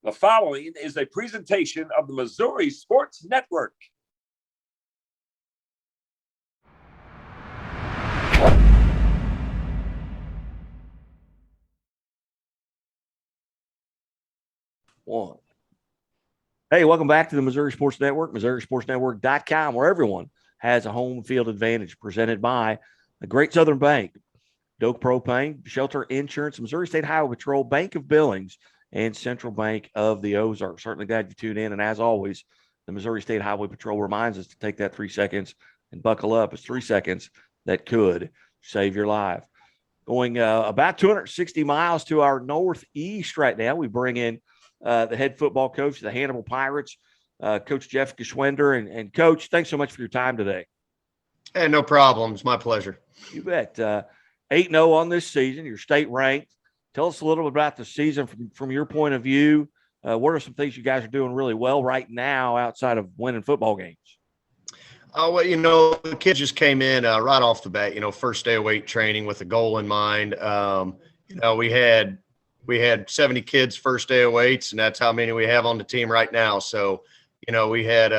The following is a presentation of the Missouri Sports Network. One. Hey, welcome back to the Missouri Sports Network, MissouriSportsNetwork.com, where everyone has a home field advantage, presented by the Great Southern Bank, Doak Propane, Shelter Insurance, Missouri State Highway Patrol, Bank of Billings, and Central Bank of the Ozarks. Certainly glad you tuned in. And as always, the Missouri State Highway Patrol reminds us to take that 3 seconds and buckle up. It's 3 seconds that could save your life. Going about 260 miles to our northeast right now, we bring in the head football coach of the Hannibal Pirates, Coach Jeff Geschwender. And Coach, thanks so much for your time today. Hey, no problem. It's my pleasure. You bet. 8-0 on this season. You're state ranked. Tell us a little bit about the season from your point of view. What are some things you guys are doing really well right now outside of winning football games? Well, the kids just came in right off the bat, first day of weight training with a goal in mind. We had 70 kids first day of weights, and that's how many we have on the team right now. So, we had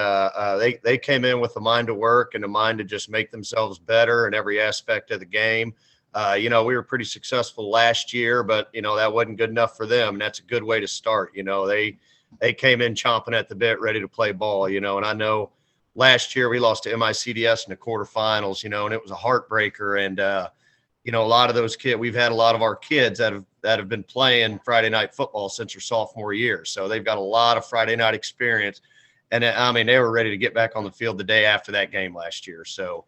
they came in with a mind to work and a mind to just make themselves better in every aspect of the game. We were pretty successful last year, but, that wasn't good enough for them. And that's a good way to start. They came in chomping at the bit, ready to play ball, and I know last year we lost to MICDS in the quarterfinals, and it was a heartbreaker. And, a lot of those kids, we've had a lot of our kids that have been playing Friday night football since their sophomore year. So they've got a lot of Friday night experience. And they were ready to get back on the field the day after that game last year. So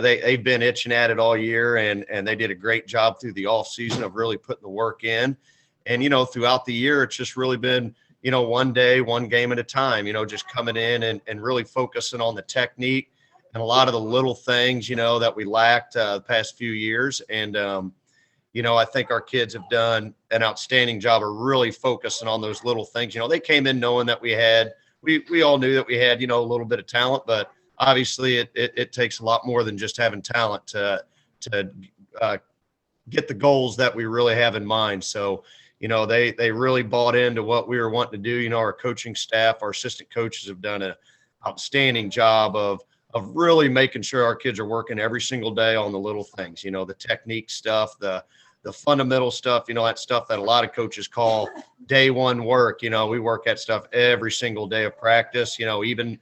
they've been itching at it all year, and they did a great job through the off season of really putting the work in. And, throughout the year, it's just really been, one day, one game at a time, just coming in and really focusing on the technique and a lot of the little things, that we lacked the past few years. And, I think our kids have done an outstanding job of really focusing on those little things. They came in knowing that we all knew that we had, a little bit of talent, but obviously it takes a lot more than just having talent to get the goals that we really have in mind. So, they really bought into what we were wanting to do. Our coaching staff, our assistant coaches have done an outstanding job of really making sure our kids are working every single day on the little things, the technique stuff, the fundamental stuff, that stuff that a lot of coaches call day one work. We work at stuff every single day of practice, even,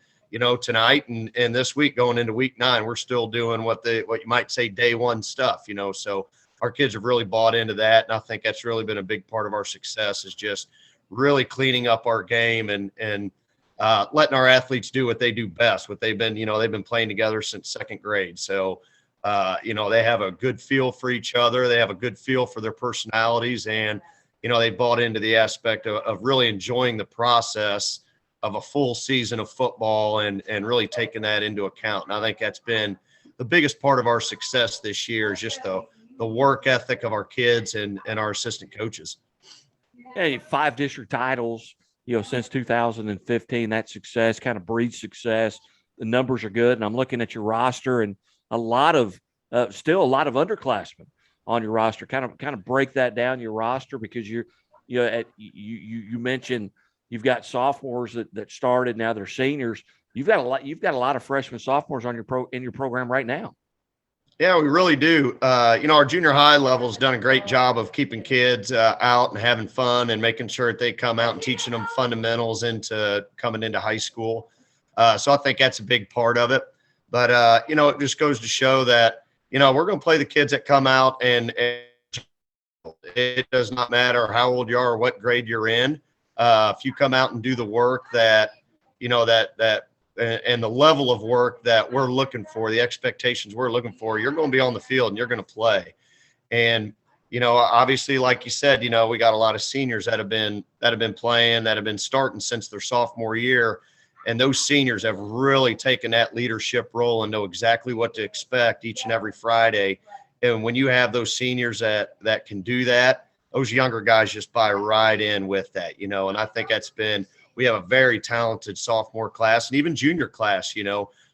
tonight and this week going into week 9, we're still doing what you might say day one stuff, so our kids have really bought into that. And I think that's really been a big part of our success, is just really cleaning up our game and letting our athletes do what they do best, what they've been playing together since second grade. So, they have a good feel for each other. They have a good feel for their personalities, and, they bought into the aspect of really enjoying the process of a full season of football and really taking that into account. And I think that's been the biggest part of our success this year, is just the work ethic of our kids and our assistant coaches. Hey, 5 district titles, since 2015. That success kind of breeds success. The numbers are good, and I'm looking at your roster, and still a lot of underclassmen on your roster. Kind of break that down, your roster, because you mentioned you've got sophomores that started, now they're seniors. You've got a lot of freshmen, sophomores in your program right now. Yeah, we really do. Our junior high level has done a great job of keeping kids out and having fun and making sure that they come out and teaching them fundamentals into coming into high school. So I think that's a big part of it. But, it just goes to show that, we're going to play the kids that come out, and it does not matter how old you are or what grade you're in. If you come out and do the work that, and the level of work that we're looking for, the expectations we're looking for, you're going to be on the field and you're going to play. And, obviously, like you said, we got a lot of seniors that have been playing, that have been starting since their sophomore year. And those seniors have really taken that leadership role and know exactly what to expect each and every Friday. And when you have those seniors that can do that, those younger guys just buy right in with that, and I think we have a very talented sophomore class, and even junior class,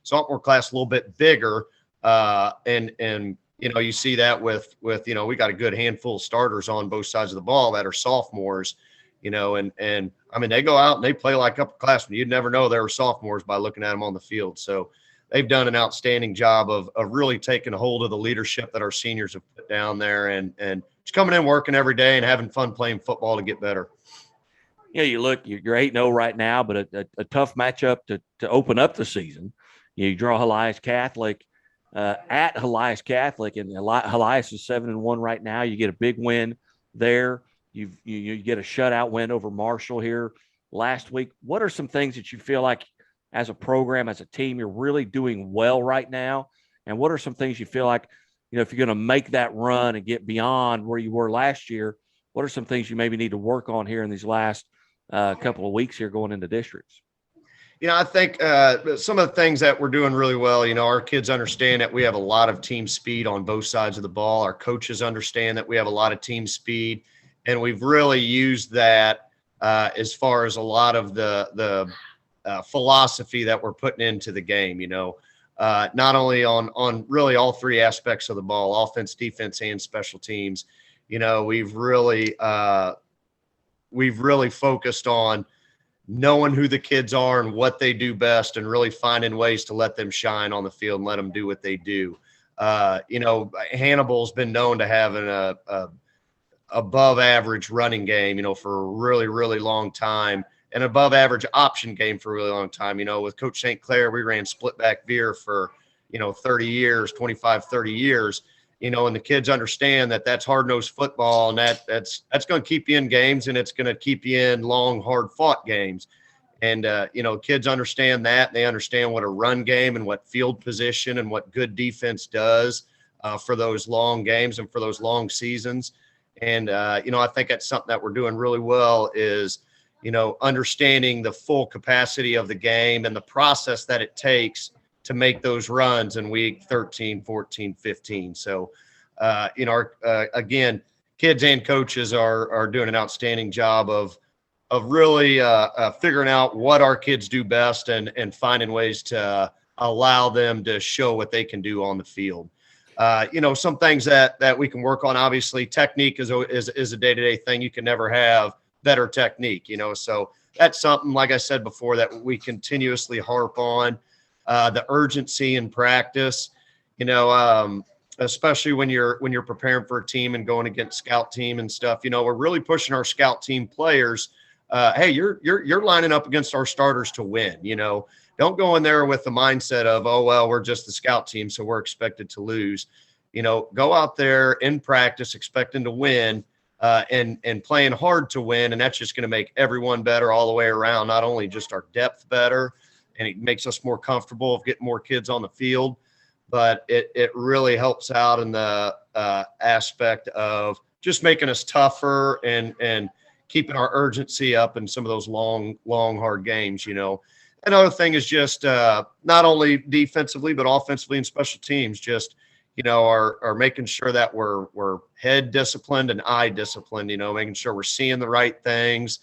sophomore class a little bit bigger. And you see that with we got a good handful of starters on both sides of the ball that are sophomores. and I mean, they go out and they play like upperclassmen. You'd never know they were sophomores by looking at them on the field. So they've done an outstanding job of really taking a hold of the leadership that our seniors have put down there and just coming in, working every day and having fun playing football to get better. Yeah, you look, you're 8-0 right now, but a tough matchup to open up the season. You draw Helias Catholic at Helias Catholic, and Helias is 7-1 right now. You get a big win there. You get a shutout win over Marshall here last week. What are some things that you feel like as a program, as a team, you're really doing well right now? And what are some things you feel like, if you're going to make that run and get beyond where you were last year, what are some things you maybe need to work on here in these last couple of weeks here going into districts? I think some of the things that we're doing really well, our kids understand that we have a lot of team speed on both sides of the ball. Our coaches understand that we have a lot of team speed, and we've really used that as far as a lot of the philosophy that we're putting into the game, not only on really all three aspects of the ball, offense, defense, and special teams. We've really focused on knowing who the kids are and what they do best and really finding ways to let them shine on the field and let them do what they do. Hannibal's been known to have an above average running game, for a really, really long time, and above average option game for a really long time. With Coach St. Clair, we ran split back veer for, 30 years, 25, 30 years. And the kids understand that that's hard-nosed football, and that's going to keep you in games, and it's going to keep you in long, hard-fought games. And, kids understand that. They understand what a run game and what field position and what good defense does for those long games and for those long seasons. And, I think that's something that we're doing really well is, understanding the full capacity of the game and the process that it takes to make those runs in week 13, 14, 15. So, again, kids and coaches are doing an outstanding job of really figuring out what our kids do best and finding ways to allow them to show what they can do on the field. Some things that we can work on, obviously, technique is a day-to-day thing. You can never have better technique, so that's something, like I said before, that we continuously harp on. The urgency in practice, especially when you're preparing for a team and going against scout team and stuff, we're really pushing our scout team players. Hey, you're lining up against our starters to win. Don't go in there with the mindset of, oh, well, we're just the scout team, so we're expected to lose. Go out there in practice expecting to win and playing hard to win, and that's just going to make everyone better all the way around, not only just our depth better, and it makes us more comfortable of getting more kids on the field, but it really helps out in the aspect of just making us tougher and keeping our urgency up in some of those long, hard games, Another thing is just not only defensively, but offensively and special teams, just, are making sure that we're head disciplined and eye disciplined, making sure we're seeing the right things,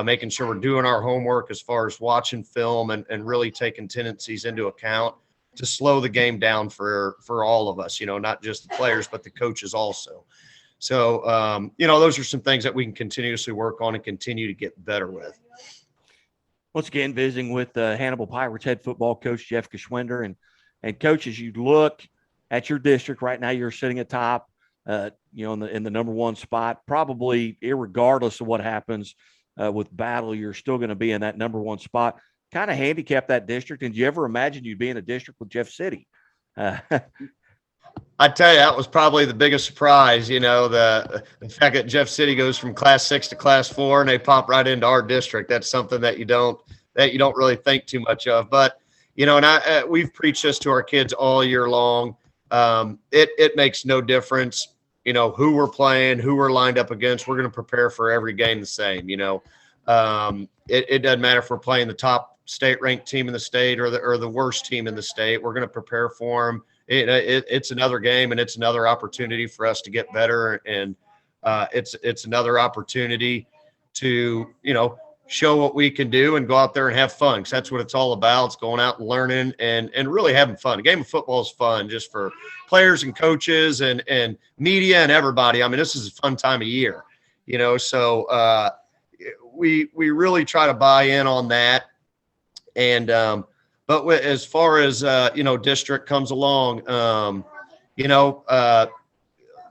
making sure we're doing our homework as far as watching film and really taking tendencies into account to slow the game down for all of us, not just the players, but the coaches also. So, those are some things that we can continuously work on and continue to get better with. Once again, visiting with Hannibal Pirates head football coach Jeff Geschwinder. And coach, as you look at your district right now, you're sitting atop, in the number one spot, probably irregardless of what happens with battle, you're still going to be in that number one spot. Kind of handicap that district. And do you ever imagine you'd be in a district with Jeff City? I tell you, that was probably the biggest surprise, the fact that Jeff City goes from Class 6 to Class 4 and they pop right into our district. That's something that you don't really think too much of. But, we've preached this to our kids all year long. It makes no difference, who we're playing, who we're lined up against. We're going to prepare for every game the same, It doesn't matter if we're playing the top state-ranked team in the state or the worst team in the state. We're going to prepare for them. It's another game, and it's another opportunity for us to get better, and it's another opportunity to show what we can do and go out there and have fun, because that's what it's all about. It's going out and learning and really having fun. A game of football is fun just for players and coaches and media and everybody. I mean, this is a fun time of year, so we really try to buy in on that. And but as far as district comes along,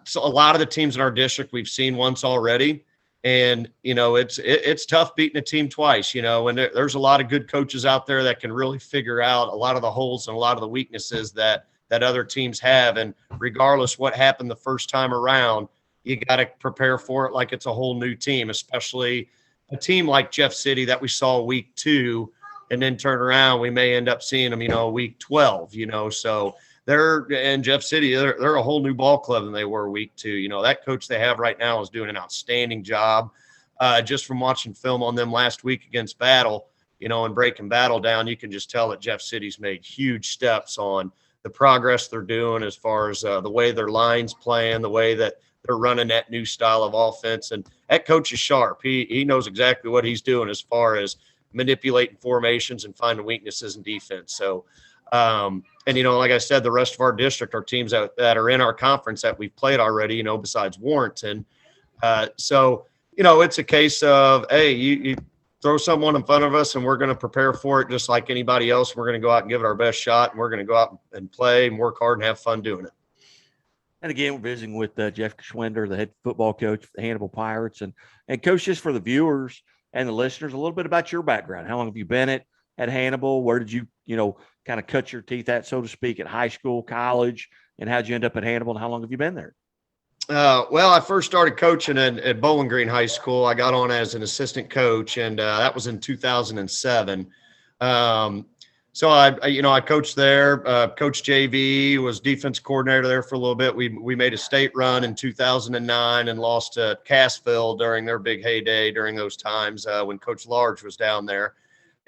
so a lot of the teams in our district we've seen once already. And, it's tough beating a team twice, and there's a lot of good coaches out there that can really figure out a lot of the holes and a lot of the weaknesses that other teams have. And regardless what happened the first time around, you got to prepare for it like it's a whole new team, especially a team like Jeff City that we saw week 2 and then turn around. We may end up seeing them, week 12, so they're in Jeff City. They're a whole new ball club than they were week 2. That coach they have right now is doing an outstanding job. Just from watching film on them last week against Battle, and breaking Battle down, you can just tell that Jeff City's made huge steps on the progress they're doing as far as the way their line's playing, the way that they're running that new style of offense. And that coach is sharp. He knows exactly what he's doing as far as manipulating formations and finding weaknesses in defense. So, like I said, the rest of our district are teams that are in our conference that we've played already, besides Warrenton. So, it's a case of, hey, you throw someone in front of us and we're going to prepare for it just like anybody else. We're going to go out and give it our best shot, and we're going to go out and play and work hard and have fun doing it. And again, we're visiting with Jeff Schwender, the head football coach for the Hannibal Pirates. And Coach, just for the viewers and the listeners, a little bit about your background. How long have you been at Hannibal? Where did you, kind of cut your teeth at, so to speak, at high school, college, and how'd you end up at Hannibal, and how long have you been there? Well, I first started coaching at Bowling Green High School. I got on as an assistant coach, and that was in 2007. So I coached there. Coach JV was defense coordinator there for a little bit. We made a state run in 2009 and lost to Cassville during their big heyday during those times when Coach Large was down there,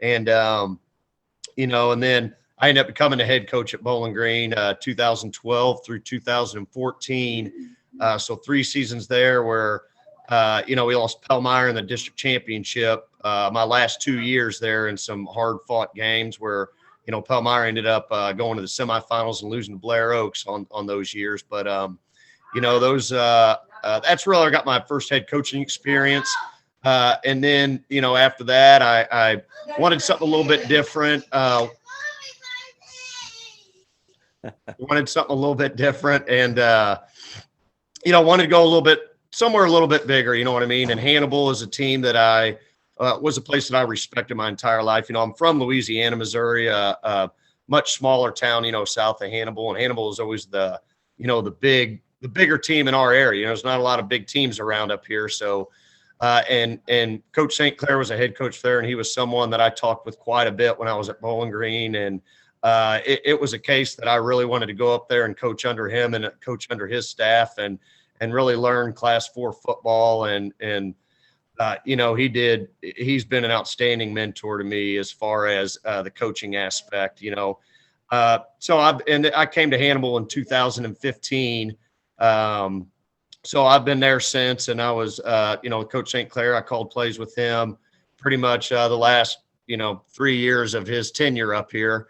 and and then I ended up becoming the head coach at Bowling Green 2012 through 2014. So 3 seasons there where, we lost Pellmeyer in the district championship. My last 2 years there in some hard fought games where, Pellmeyer ended up going to the semifinals and losing to Blair Oaks on those years. But, that's really I got my first head coaching experience. And then, after that, I wanted something a little bit different. Wanted something a little bit different and, wanted to go somewhere a little bit bigger, you know what I mean? And Hannibal is a team that was a place that I respected my entire life. I'm from Louisiana, Missouri, a much smaller town, south of Hannibal. And Hannibal is always the bigger team in our area. There's not a lot of big teams around up here. So, and Coach St. Clair was a head coach there, and he was someone that I talked with quite a bit when I was at Bowling Green. And it was a case that I really wanted to go up there and coach under him and coach under his staff and really learn Class 4 football. And he's been an outstanding mentor to me as far as the coaching aspect, So I came to Hannibal in 2015. So I've been there since, and I was, with Coach St. Clair. I called plays with him pretty much the last, 3 years of his tenure up here.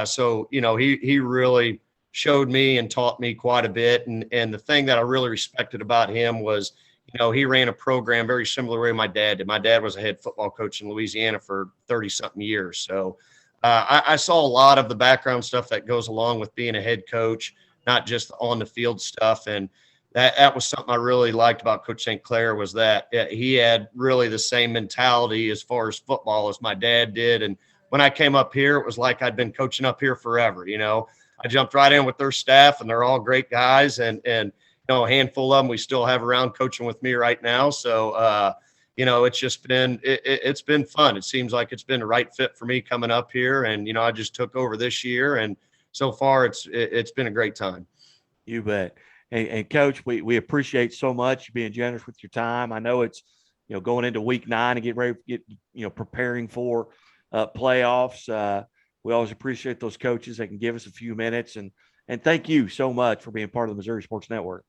So he really showed me and taught me quite a bit. And the thing that I really respected about him was, he ran a program very similar to the way my dad did. My dad was a head football coach in Louisiana for 30-something years. So I saw a lot of the background stuff that goes along with being a head coach, not just on the field stuff. And that was something I really liked about Coach St. Clair was that he had really the same mentality as far as football as my dad did. And when I came up here, it was like I'd been coaching up here forever. I jumped right in with their staff, and they're all great guys. And a handful of them we still have around coaching with me right now. So, it's just been it's been fun. It seems like it's been the right fit for me coming up here. And, I just took over this year, and so far it's been a great time. You bet. And Coach, we appreciate so much you being generous with your time. I know it's, going into week 9 and getting ready to get, preparing for playoffs. We always appreciate those coaches that can give us a few minutes, and thank you so much for being part of the Missouri Sports Network.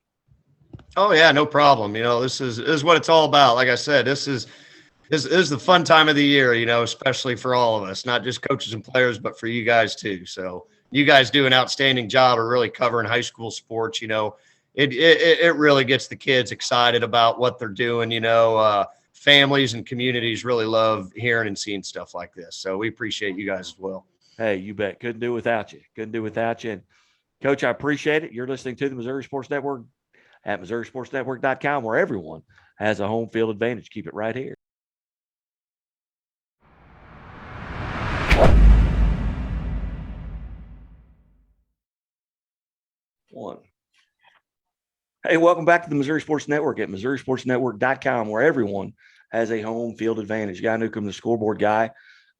Oh yeah, no problem. This is what it's all about. Like I said, this is the fun time of the year, especially for all of us, not just coaches and players, but for you guys too. So you guys do an outstanding job of really covering high school sports. It really gets the kids excited about what they're doing. families and communities really love hearing and seeing stuff like this. So we appreciate you guys as well. Hey, you bet. Couldn't do without you. Couldn't do without you. And Coach, I appreciate it. You're listening to the Missouri Sports Network at MissouriSportsNetwork.com, where everyone has a home field advantage. Keep it right here. One. Hey, welcome back to the Missouri Sports Network at MissouriSportsNetwork.com, where everyone has a home field advantage. Guy Newcomb, the scoreboard guy,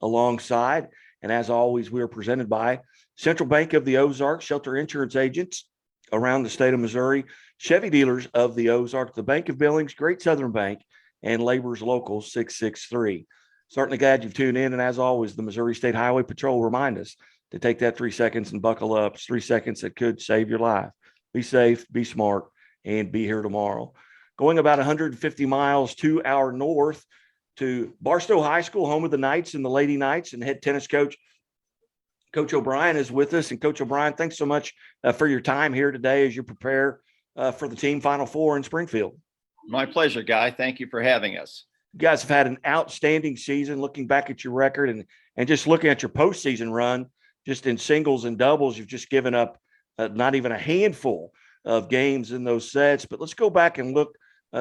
alongside. And as always, we are presented by Central Bank of the Ozarks, shelter insurance agents around the state of Missouri, Chevy dealers of the Ozarks, the Bank of Billings, Great Southern Bank, and Labor's Local 663. Certainly glad you've tuned in. And as always, the Missouri State Highway Patrol remind us to take that 3 seconds and buckle up. It's 3 seconds that could save your life. Be safe, be smart, and be here tomorrow. Going about 150 miles to our north to Barstow High School, home of the Knights and the Lady Knights, and head tennis coach Coach O'Brien is with us. And Coach O'Brien, thanks so much for your time here today as you prepare for the team Final Four in Springfield. My pleasure, Guy. Thank you for having us. You guys have had an outstanding season. Looking back at your record and just looking at your postseason run, just in singles and doubles, you've just given up not even a handful of games in those sets. But let's go back and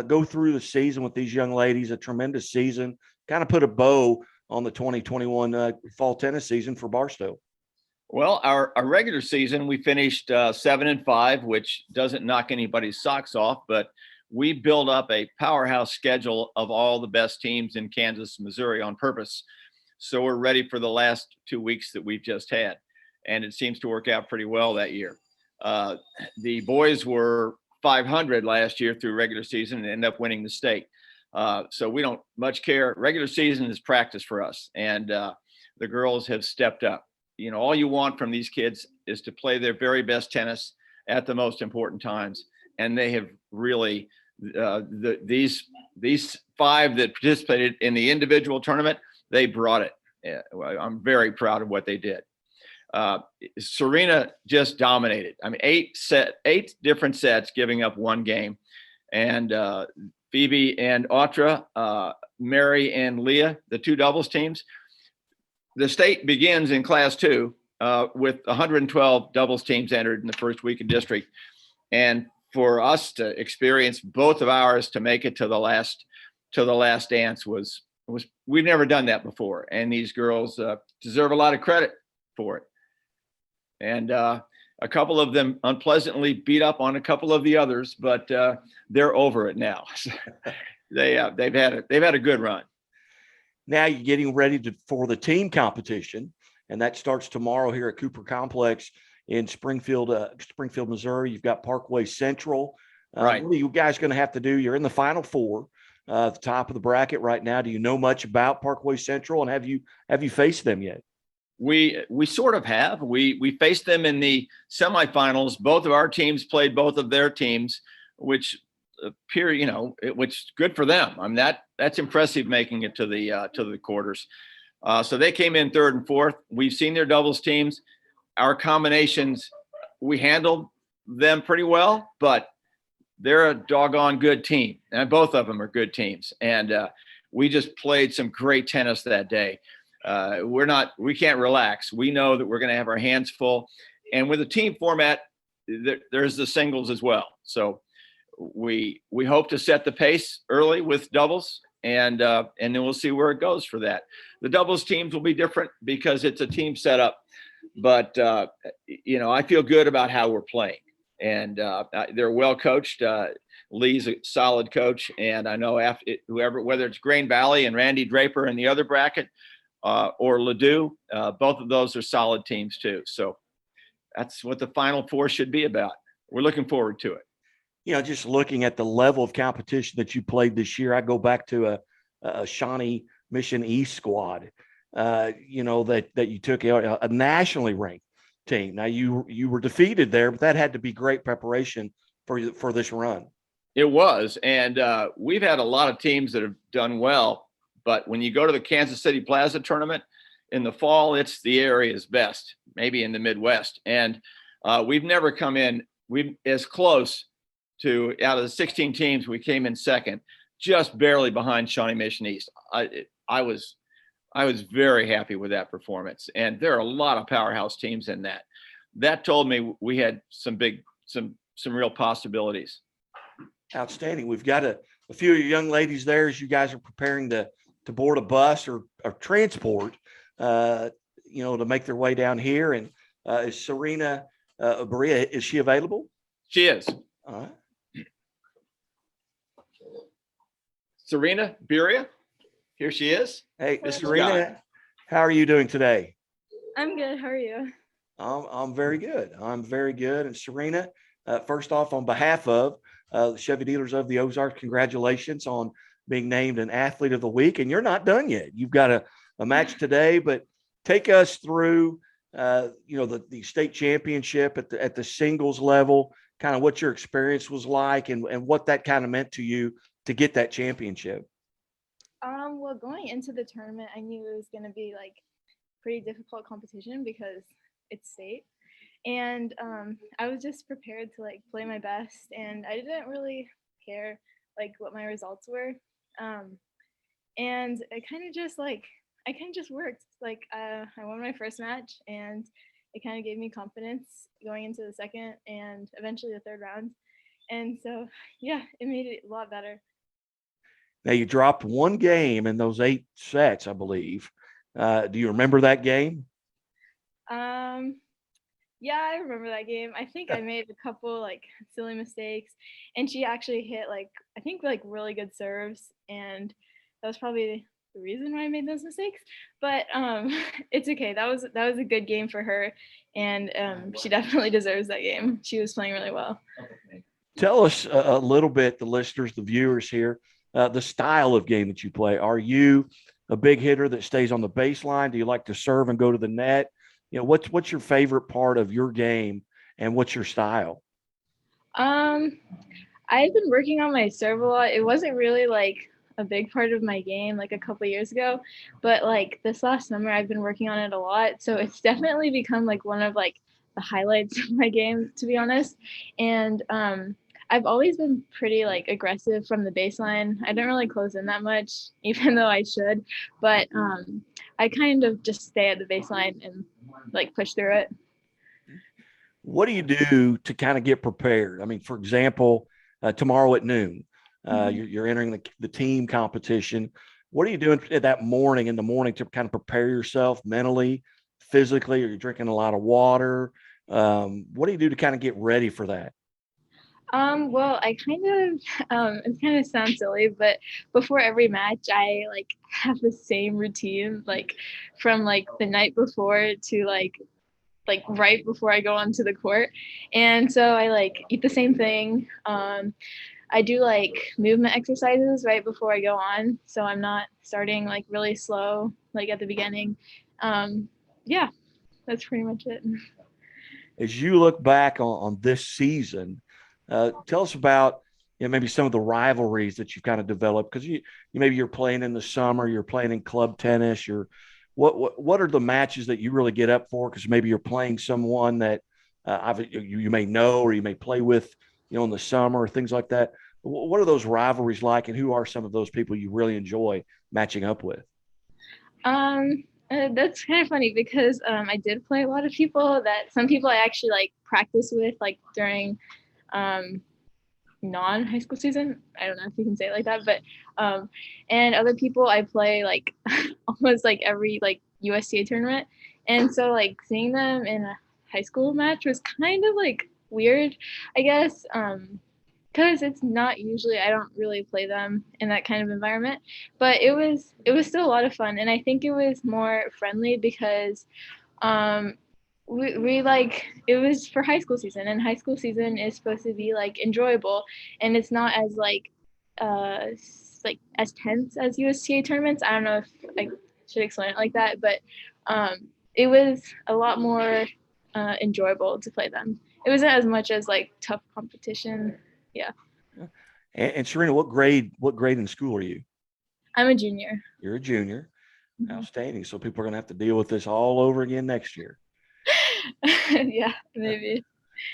go through the season with these young ladies. A tremendous season. Kind of put a bow on the 2021 fall tennis season for Barstow. Well, our regular season, we finished 7-5, which doesn't knock anybody's socks off, but we built up a powerhouse schedule of all the best teams in Kansas, Missouri on purpose. So we're ready for the last 2 weeks that we've just had. And it seems to work out pretty well that year. The boys were 500 last year through regular season and ended up winning the state. So we don't much care. Regular season is practice for us. And the girls have stepped up. You know, all you want from these kids is to play their very best tennis at the most important times. And they have really, these 5 that participated in the individual tournament, they brought it. I'm very proud of what they did. Serena just dominated. I mean, 8 different sets, giving up 1 game. And Phoebe and Audra, Mary and Leah, the 2 doubles teams. The state begins in Class 2 with 112 doubles teams entered in the first week of district. And for us to experience both of ours to make it to the last dance was we've never done that before. And these girls deserve a lot of credit for it. And a couple of them unpleasantly beat up on a couple of the others, but they're over it now. They've had a good run. Now you're getting ready for the team competition, and that starts tomorrow here at Cooper Complex in Springfield, Missouri. You've got Parkway Central. Right. What are you guys going to have to do? You're in the Final Four, at the top of the bracket right now. Do you know much about Parkway Central, and have you faced them yet? We sort of have. We faced them in the semifinals. Both of our teams played both of their teams, which which good for them. I mean, that's impressive, making it to the quarters. So they came in 3rd and 4th. We've seen their doubles teams. Our combinations, we handled them pretty well, but they're a doggone good team, and both of them are good teams. And we just played some great tennis that day. We can't relax. We know that we're going to have our hands full, and with a team format, there's the singles as well. So we hope to set the pace early with doubles, and then we'll see where it goes for that. The doubles teams will be different because it's a team setup, but I feel good about how we're playing, and they're well coached. Lee's a solid coach, and I know whether it's Grain Valley and Randy Draper in the other bracket, or Ladue, both of those are solid teams too. So that's what the Final Four should be about. We're looking forward to it. Just looking at the level of competition that you played this year, I go back to a Shawnee Mission East squad, that you took a nationally ranked team. Now you were defeated there, but that had to be great preparation for this run. It was, and we've had a lot of teams that have done well. But when you go to the Kansas City Plaza tournament in the fall, it's the area's best, maybe in the Midwest. And we've never come in, as close to, out of the 16 teams, we came in 2nd just barely behind Shawnee Mission East. I was very happy with that performance. And there are a lot of powerhouse teams in that. That told me we had some real possibilities. Outstanding. We've got a few of your young ladies there as you guys are preparing to board a bus or transport, to make their way down here. And is Serena Berea, is she available? She is. All right. Serena Berea, here she is. Hey, Hello. Serena, how are you doing today? I'm good. How are you? I'm very good. I'm very good. And Serena, first off, on behalf of the Chevy Dealers of the Ozarks, congratulations on being named an Athlete of the Week. And you're not done yet. You've got a match today, but take us through, the state championship at the singles level, kind of what your experience was like and what that kind of meant to you to get that championship. Well, going into the tournament, I knew it was going to be like pretty difficult competition because it's state. And I was just prepared to like play my best, and I didn't really care like what my results were. And I kind of just worked. Like I won my first match, and it kind of gave me confidence going into the second and eventually the third round. And so, yeah, it made it a lot better. Now, you dropped one game in those 8 sets, I believe. Do you remember that game? Yeah, I remember that game. I think I made a couple like silly mistakes, and she actually hit I think really good serves, and that was probably the reason why I made those mistakes. But it's okay. That was a good game for her, and she definitely deserves that game. She was playing really well. Tell us a little bit, the listeners, the viewers here, the style of game that you play. Are you a big hitter that stays on the baseline? Do you like to serve and go to the net? What's your favorite part of your game, and what's your style? I've been working on my serve a lot. It wasn't really like a big part of my game like a couple years ago, but like this last summer I've been working on it a lot. So it's definitely become like one of like the highlights of my game, to be honest. And I've always been pretty like aggressive from the baseline. I don't really close in that much, even though I should, but I kind of just stay at the baseline and like push through it. What do you do to kind of get prepared? I mean, for example, tomorrow at noon, you're entering the team competition. What are you doing that morning in the morning to kind of prepare yourself mentally, physically? Are you drinking a lot of water? What do you do to kind of get ready for that? Well, I kind of, it kind of sounds silly, but before every match, I like have the same routine, like from like the night before to like right before I go onto the court. And so I like eat the same thing. I do like movement exercises right before I go on, so I'm not starting like really slow, like at the beginning. Yeah, that's pretty much it. As you look back on this season, tell us about maybe some of the rivalries that you've kind of developed, because maybe you're playing in the summer, you're playing in club tennis, what are the matches that you really get up for? Because maybe you're playing someone that you may know or you may play with, in the summer or things like that. What are those rivalries like, and who are some of those people you really enjoy matching up with? That's kind of funny because I did play a lot of people that some people I actually like practice with like during non-high school season. I don't know if you can say it like that, but and other people I play like almost like every like USTA tournament, and so like seeing them in a high school match was kind of like weird, I guess, because it's not usually, I don't really play them in that kind of environment, but it was still a lot of fun, and I think it was more friendly because we like, it was for high school season, and high school season is supposed to be like enjoyable, and it's not as like as tense as USTA tournaments. I don't know if I should explain it like that, but it was a lot more enjoyable to play them. It wasn't as much as like tough competition. Yeah. And Serena, what grade in school are you? I'm a junior. You're a junior. Mm-hmm. Outstanding. So people are going to have to deal with this all over again next year. Yeah, maybe.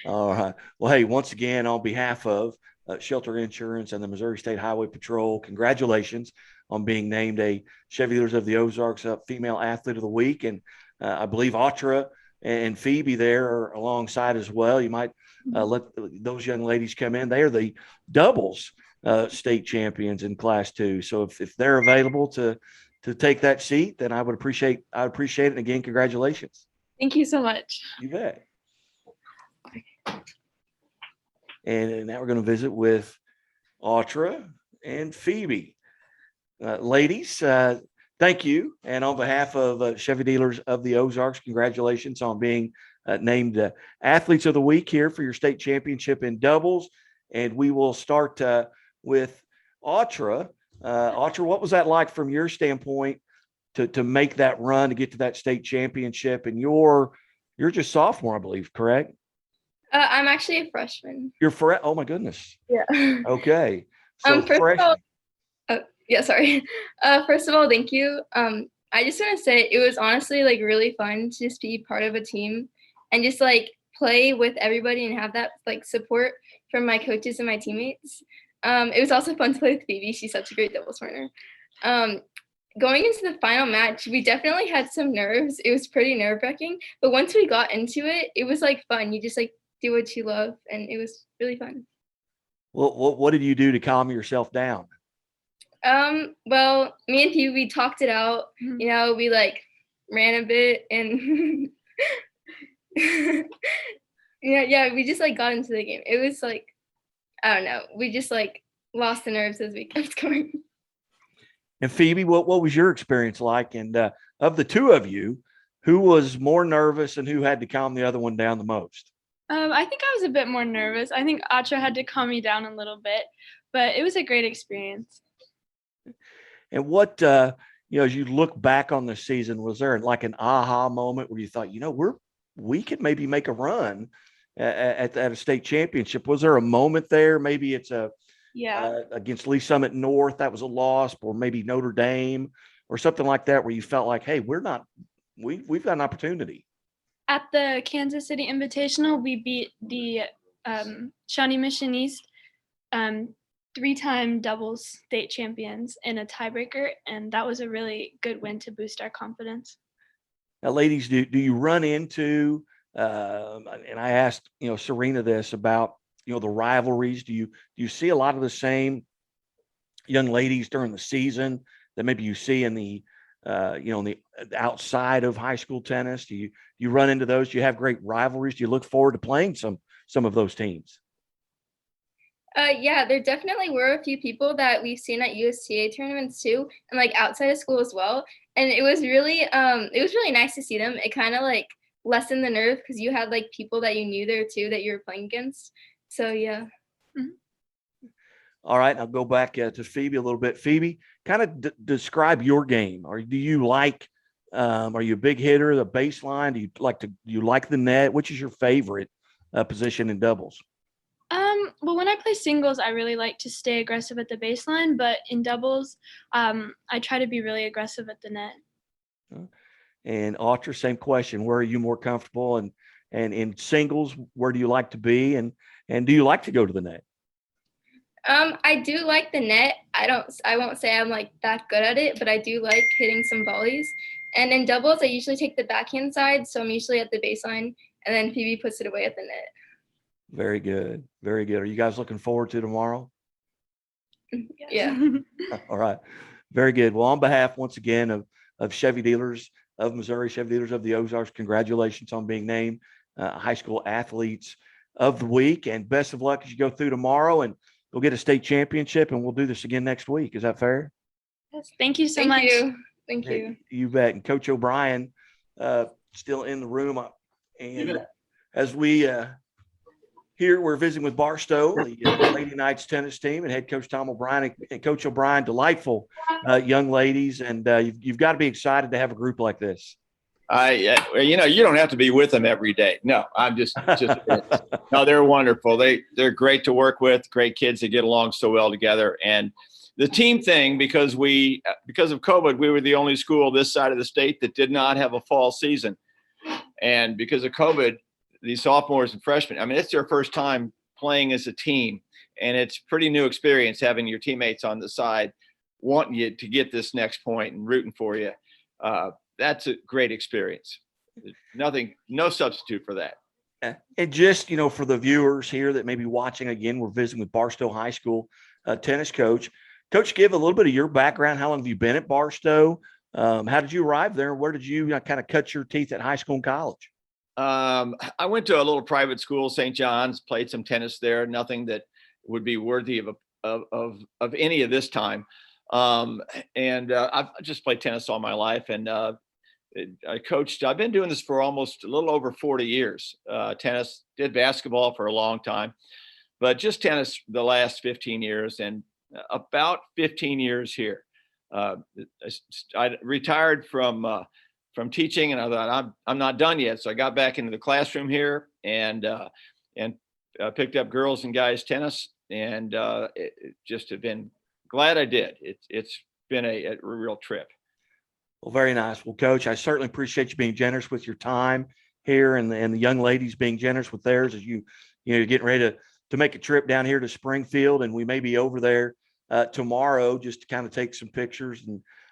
All right. Well, hey, once again, on behalf of Shelter Insurance and the Missouri State Highway Patrol. Congratulations on being named a Chevy Dealers of the Ozarks Female Athlete of the Week. And I believe Aurora and Phoebe there are alongside as well. You might let those young ladies come in. They are the doubles state champions in Class 2. So if they're available to take that seat, then I'd appreciate it. And again, congratulations. Thank you so much. You bet. And now we're going to visit with Aurora and Phoebe. Ladies, thank you. And on behalf of Chevy Dealers of the Ozarks, congratulations on being named Athletes of the Week here for your state championship in doubles. And we will start with Aurora. Aurora, what was that like from your standpoint to make that run to get to that state championship? And you're just sophomore, I believe, correct? I'm actually a freshman. Oh my goodness. Yeah. Okay. So First of all, yeah, sorry. First of all, thank you. I just want to say it was honestly like really fun to just be part of a team and just like play with everybody and have that like support from my coaches and my teammates. It was also fun to play with Phoebe. She's such a great doubles partner. Going into the final match, we definitely had some nerves. It was pretty nerve-wracking, but once we got into it, it was like fun. You just like do what you love, and it was really fun. Well, what did you do to calm yourself down? Well, me and Phoebe, we talked it out. You know, we like ran a bit, and yeah, we just like got into the game. It was like, I don't know, we just like lost the nerves as we kept going. And Phoebe, what was your experience like? And of the two of you, who was more nervous and who had to calm the other one down the most? I think I was a bit more nervous. I think Acha had to calm me down a little bit, but it was a great experience. And what, as you look back on the season, was there like an aha moment where you thought, we could maybe make a run at a state championship? Was there a moment there? Maybe it's against Lee Summit North, that was a loss, or maybe Notre Dame or something like that, where you felt like, hey, we've got an opportunity. At the Kansas City Invitational, we beat the Shawnee Mission East 3-time doubles state champions in a tiebreaker, and that was a really good win to boost our confidence. Now, ladies, do you run into, and I asked, Serena this about, the rivalries. Do you see a lot of the same young ladies during the season that maybe you see in the outside of high school tennis? Do you run into those? Do you have great rivalries? Do you look forward to playing some of those teams? Yeah, there definitely were a few people that we've seen at USTA tournaments too, and like outside of school as well. And it was really nice to see them. It kind of like lessened the nerve because you had like people that you knew there too that you were playing against. So yeah. Mm-hmm. All right, I'll go back to Phoebe a little bit. Phoebe, kind of describe your game. Or do you like? Are you a big hitter? The baseline? Do you like the net? Which is your favorite position in doubles? Well, when I play singles, I really like to stay aggressive at the baseline, but in doubles, I try to be really aggressive at the net. And Aurora, same question. Where are you more comfortable? And in singles, where do you like to be? And do you like to go to the net? I do like the net. I won't say I'm like that good at it, but I do like hitting some volleys. And in doubles, I usually take the backhand side, so I'm usually at the baseline, and then Phoebe puts it away at the net. Very good. Very good. Are you guys looking forward to tomorrow? Yeah. All right. Very good. Well, on behalf, once again, of Chevy Dealers of Missouri, Chevy Dealers of the Ozarks, congratulations on being named High School Athletes of the Week, and best of luck as you go through tomorrow and go get a state championship, and we'll do this again next week. Is that fair? Yes. Thank you so much. Thank you. You bet. And Coach O'Brien still in the room. And as we here, we're visiting with Barstow, the Lady Knights tennis team, and head coach Tom O'Brien and Coach O'Brien, delightful young ladies. And you've got to be excited to have a group like this. You don't have to be with them every day. No, I'm just no, they're wonderful. They're great to work with, great kids that get along so well together. And the team thing, because of COVID, we were the only school this side of the state that did not have a fall season. And because of COVID, these sophomores and freshmen, I mean, it's their first time playing as a team. And it's pretty new experience having your teammates on the side wanting you to get this next point and rooting for you. That's a great experience. No substitute for that. And just, for the viewers here that may be watching again, we're visiting with Barstow High School tennis coach. Coach, give a little bit of your background. How long have you been at Barstow? How did you arrive there? Where did you kind of cut your teeth at high school and college? I went to a little private school, St. John's, played some tennis there, nothing that would be worthy of any of this time. And I've just played tennis all my life, and I coached. I've been doing this for almost a little over 40 years. Tennis, did basketball for a long time, but just tennis the last 15 years, and about 15 years here. I retired from teaching, and I thought I'm not done yet. So I got back into the classroom here and picked up girls and guys tennis, and it just have been glad I did. It's been a real trip. Well, very nice. Well, Coach, I certainly appreciate you being generous with your time here, and the young ladies being generous with theirs as you're getting ready to make a trip down here to Springfield, and we may be over there tomorrow just to kind of take some pictures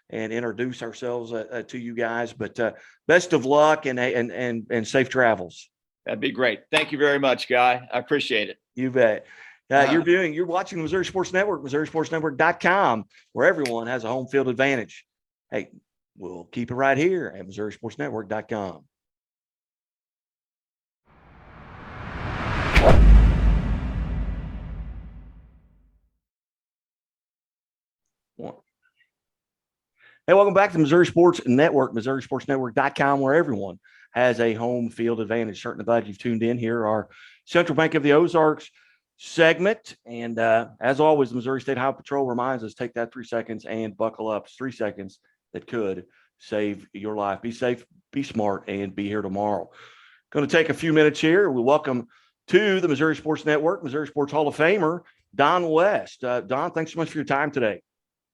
and introduce ourselves to you guys. But best of luck and safe travels. That'd be great. Thank you very much, Guy. I appreciate it. You bet. You're watching the Missouri Sports Network, MissouriSportsNetwork.com, where everyone has a home field advantage. Hey, we'll keep it right here at MissouriSportsNetwork.com. Hey, welcome back to Missouri Sports Network, MissouriSportsNetwork.com, where everyone has a home field advantage. Certainly glad you've tuned in here. Our Central Bank of the Ozarks segment. And as always, the Missouri State Highway Patrol reminds us, take that 3 seconds and buckle up. It's 3 seconds that could save your life. Be safe, be smart, and be here tomorrow. Going to take a few minutes here. We welcome to the Missouri Sports Network, Missouri Sports Hall of Famer, Don West. Don, thanks so much for your time today.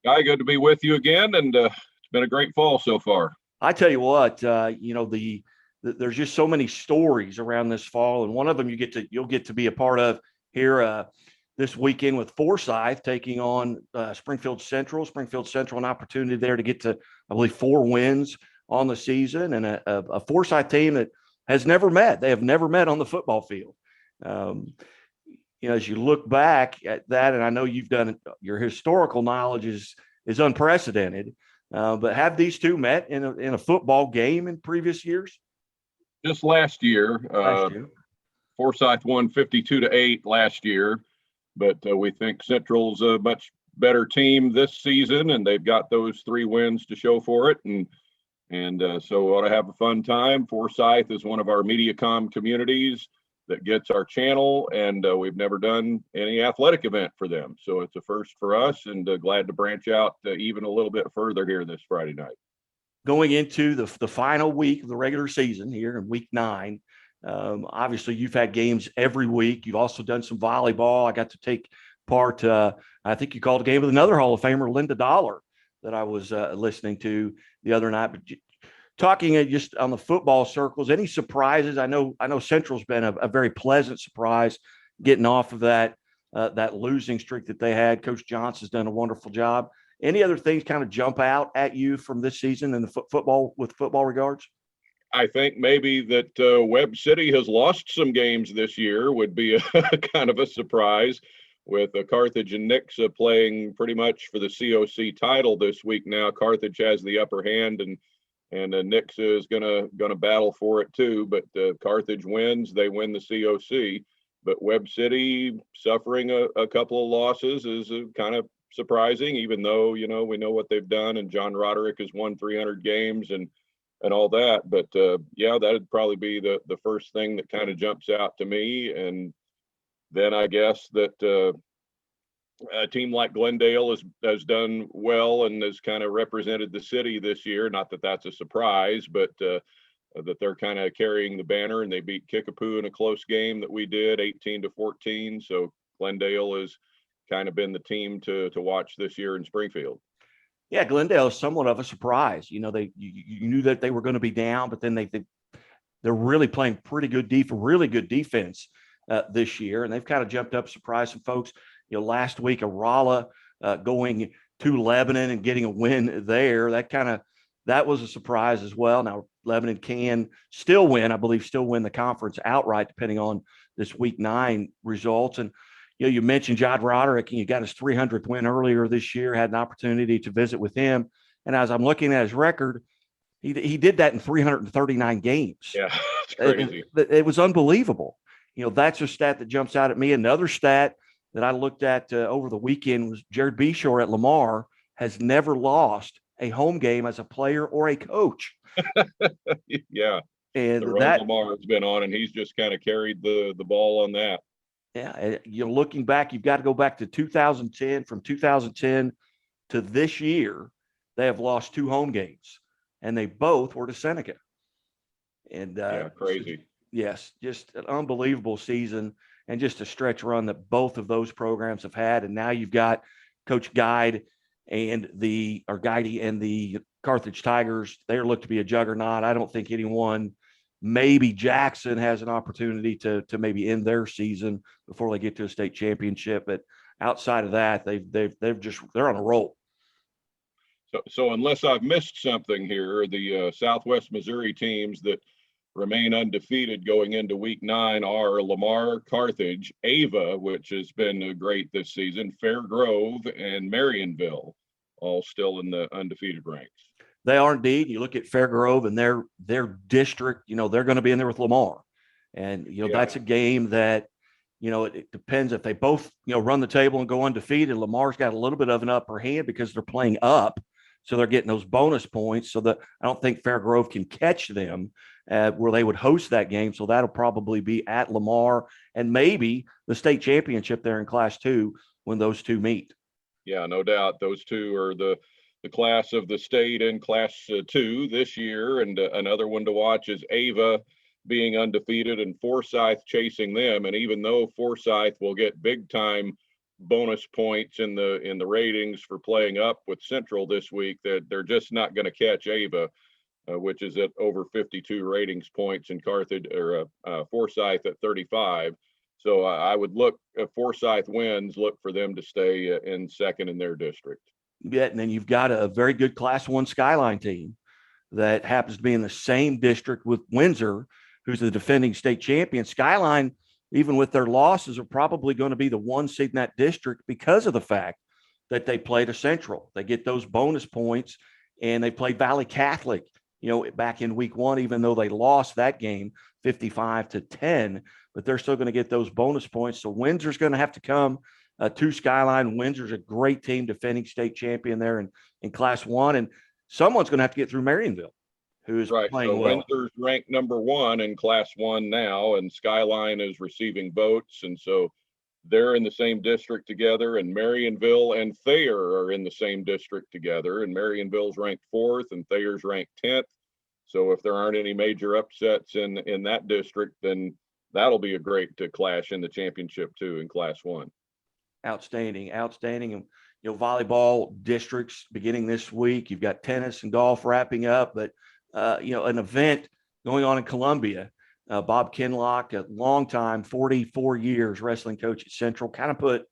Guy, good to be with you again, and it's been a great fall so far. I tell you what, there's just so many stories around this fall, and one of them you'll get to be a part of here this weekend with Forsyth taking on Springfield Central. Springfield Central, an opportunity there to get to, I believe, 4 wins on the season, and a Forsyth team that has never met. They have never met on the football field. As you look back at that, and I know you've done it, your historical knowledge is unprecedented, but have these two met in a football game in previous years? Just last year. Forsyth won 52-8 last year, but we think Central's a much better team this season, and they've got those 3 wins to show for it, and so we ought to have a fun time. Forsyth is one of our MediaCom communities that gets our channel, and we've never done any athletic event for them. So it's a first for us, and glad to branch out even a little bit further here this Friday night. Going into the final week of the regular season here in week 9, obviously you've had games every week. You've also done some volleyball. I got to take part, I think you called a game with another Hall of Famer, Linda Dollar, that I was listening to the other night. But talking just on the football circles, any surprises? I know Central's been a very pleasant surprise getting off of that losing streak that they had. Coach Johnson's done a wonderful job. Any other things kind of jump out at you from this season in the football regards? I think maybe that Webb City has lost some games this year would be a kind of a surprise, with Carthage and Nix playing pretty much for the COC title this week now. Carthage has the upper hand, and Nix is gonna battle for it too. But Carthage wins, they win the COC. But Webb City suffering a couple of losses is kind of surprising, even though we know what they've done, and John Roderick has won 300 games and all that. But that'd probably be the first thing that kind of jumps out to me. And then I guess that a team like Glendale has done well and has kind of represented the city this year. Not that that's a surprise, but that they're kind of carrying the banner, and they beat Kickapoo in a close game that we did 18-14. So Glendale has kind of been the team to watch this year in Springfield. Yeah, Glendale is somewhat of a surprise. You knew that they were going to be down, but then they're really playing really good defense this year, and they've kind of jumped up, surprised some folks. last week, Aurora going to Lebanon and getting a win there. That was a surprise as well. Now, Lebanon can still win the conference outright, depending on this week 9 results. And, you mentioned John Roderick, and you got his 300th win earlier this year, had an opportunity to visit with him. And as I'm looking at his record, he did that in 339 games. Yeah, it's crazy. It was unbelievable. That's a stat that jumps out at me. Another stat that I looked at over the weekend was Jared Beshore at Lamar has never lost a home game as a player or a coach. Yeah. And the road Lamar has been on, and he's just kind of carried the ball on that. Yeah. Looking back, you've got to go back to 2010. From 2010 to this year, they have lost 2 home games, and they both were to Seneca. And crazy. Yes, just an unbelievable season, and just a stretch run that both of those programs have had. And now you've got Coach Guide and the Carthage Tigers. They look to be a juggernaut. I don't think anyone, maybe Jackson, has an opportunity to maybe end their season before they get to a state championship. But outside of that, they're on a roll. So unless I've missed something here, the Southwest Missouri teams that remain undefeated going into week 9 are Lamar, Carthage, Ava, which has been great this season, Fair Grove, and Marionville, all still in the undefeated ranks. They are indeed. You look at Fair Grove and their district, they're going to be in there with Lamar. And, that's a game that, it depends if they both, run the table and go undefeated. Lamar's got a little bit of an upper hand because they're playing up. So they're getting those bonus points. So that I don't think Fair Grove can catch them where they would host that game. So that'll probably be at Lamar, and maybe the state championship there in Class 2 when those two meet. Yeah, no doubt. Those two are the class of the state in Class 2 this year. And another one to watch is Ava being undefeated and Forsyth chasing them. And even though Forsyth will get big time bonus points in the ratings for playing up with Central this week, that they're just not going to catch Ava, which is at over 52 ratings points, in Carthage or Forsyth at 35. So I would look if Forsyth wins, look for them to stay in second in their district. Yeah, and then you've got a very good Class 1 Skyline team that happens to be in the same district with Windsor, who's the defending state champion. Skyline, even with their losses, are probably going to be the 1 seed in that district because of the fact that they played a Central. They get those bonus points, and they played Valley Catholic, back in week 1, even though they lost that game 55-10, but they're still going to get those bonus points. So Windsor's going to have to come to Skyline. Windsor's a great team, defending state champion there in Class 1, and someone's going to have to get through Marionville, who's playing well. Windsor's ranked number 1 in Class 1 now, and Skyline is receiving votes, and so they're in the same district together, and Marionville and Thayer are in the same district together, and Marionville's ranked 4th and Thayer's ranked 10th. So if there aren't any major upsets in that district, then that'll be a great clash in the championship too in Class 1. Outstanding. And volleyball districts beginning this week. You've got tennis and golf wrapping up, but an event going on in Columbia. Bob Kinlock, a long-time, 44 years wrestling coach at Central, kind of put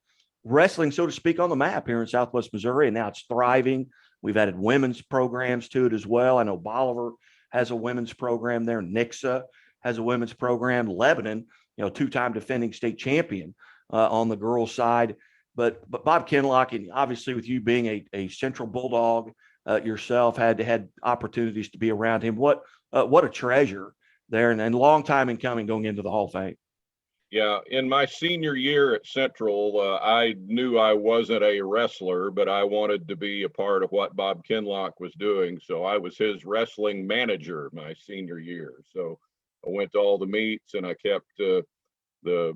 wrestling, so to speak, on the map here in Southwest Missouri, and now it's thriving. We've added women's programs to it as well. I know Bolivar has a women's program there. Nixa has a women's program. Lebanon, 2-time defending state champion on the girls' side. But Bob Kinlock, and obviously with you being a Central Bulldog yourself, had opportunities to be around him. What a treasure there, and long time in coming going into the Hall of Fame. Yeah, in my senior year at Central, I knew I wasn't a wrestler, but I wanted to be a part of what Bob Kinlock was doing. So I was his wrestling manager my senior year. So I went to all the meets, and I kept the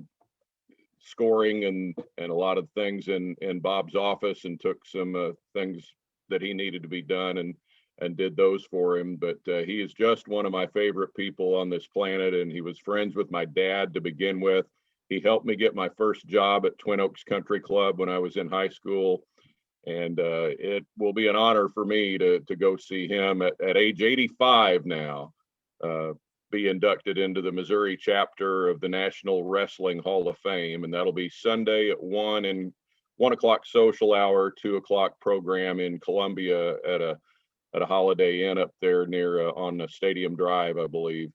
scoring and a lot of things in Bob's office, and took some things that he needed to be done and did those for him. But he is just one of my favorite people on this planet, and he was friends with my dad to begin with. He helped me get my first job at Twin Oaks Country Club when I was in high school, and it will be an honor for me to go see him at age 85 now, be inducted into the Missouri chapter of the National Wrestling Hall of Fame, and that'll be Sunday at 1 in 1 o'clock social hour, 2 o'clock program in Columbia at a Holiday Inn up there near on the Stadium Drive, I believe.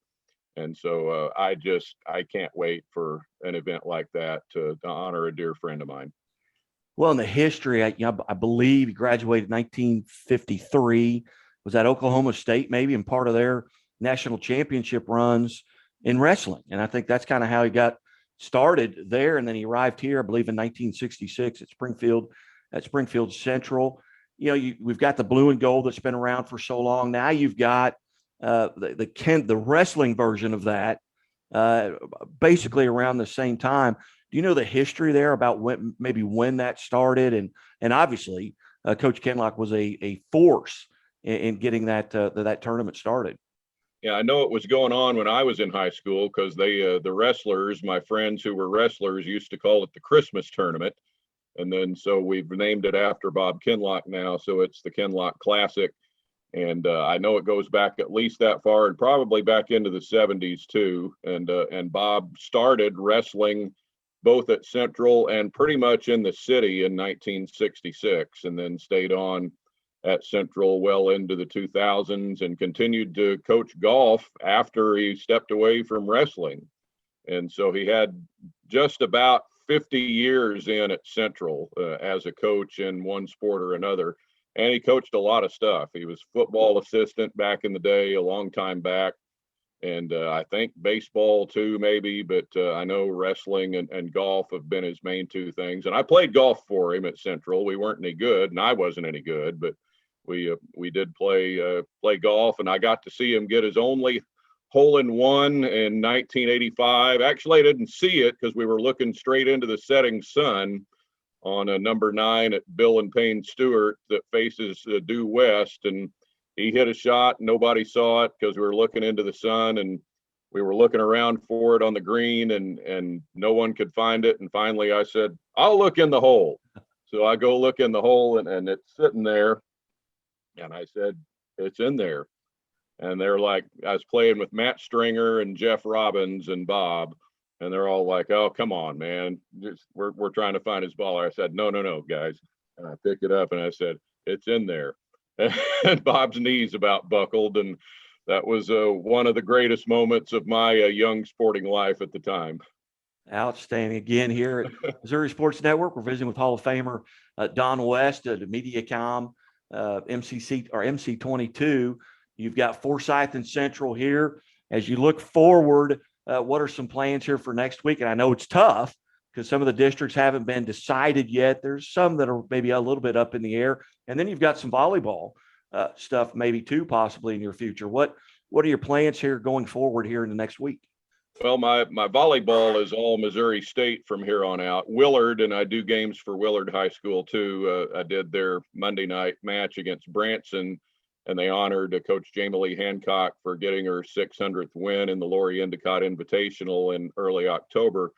And so I can't wait for an event like that to honor a dear friend of mine. Well, in the history, I believe he graduated in 1953, was at Oklahoma State maybe, and part of their national championship runs in wrestling. And I think that's kind of how he got started there. And then he arrived here, I believe, in 1966 at Springfield Central. We've got the blue and gold that's been around for so long. Now you've got the wrestling version of that, basically around the same time. Do you know the history there about when that started? And obviously, Coach Kenlock was a force in getting that tournament started. Yeah, I know it was going on when I was in high school because the wrestlers, my friends who were wrestlers, used to call it the Christmas tournament. And then so we've named it after Bob Kenlock now. So it's the Kenlock Classic. And I know it goes back at least that far and probably back into the 70s too. And Bob started wrestling both at Central and pretty much in the city in 1966, and then stayed on at Central well into the 2000s and continued to coach golf after he stepped away from wrestling. And so he had just about 50 years in at Central as a coach in one sport or another. And he coached a lot of stuff. He was football assistant back in the day, a long time back. And I think baseball too, maybe, but I know wrestling and golf have been his main two things. And I played golf for him at Central. We weren't any good, and I wasn't any good, but we did play golf, and I got to see him get his only hole-in-one in 1985. Actually, I didn't see it because we were looking straight into the setting sun on a number 9 at Bill and Payne Stewart that faces due west, and he hit a shot. Nobody saw it because we were looking into the sun, and we were looking around for it on the green, and no one could find it. And finally I said, I'll look in the hole. So I go look in the hole, and it's sitting there. And I said, it's in there. And they're like, I was playing with Matt Stringer and Jeff Robbins and Bob, and they're all like, oh, come on, man. We're trying to find his ball. I said, no, guys. And I picked it up and I said, it's in there. And Bob's knees about buckled. And that was one of the greatest moments of my young sporting life at the time. Outstanding. Again, here at Missouri Sports Network, we're visiting with Hall of Famer Don West, the MediaCom MCC or MC22. You've got Forsyth and Central here. As you look forward, what are some plans here for next week? And I know it's tough because some of the districts haven't been decided yet. There's some that are maybe a little bit up in the air. And then you've got some volleyball stuff maybe too, possibly in your future. What are your plans here going forward here in the next week? Well, my volleyball is all Missouri State from here on out. Willard, and I do games for Willard High School too. I did their Monday night match against Branson, and they honored Coach Jamie Lee Hancock for getting her 600th win in the Lori Endicott Invitational in early October.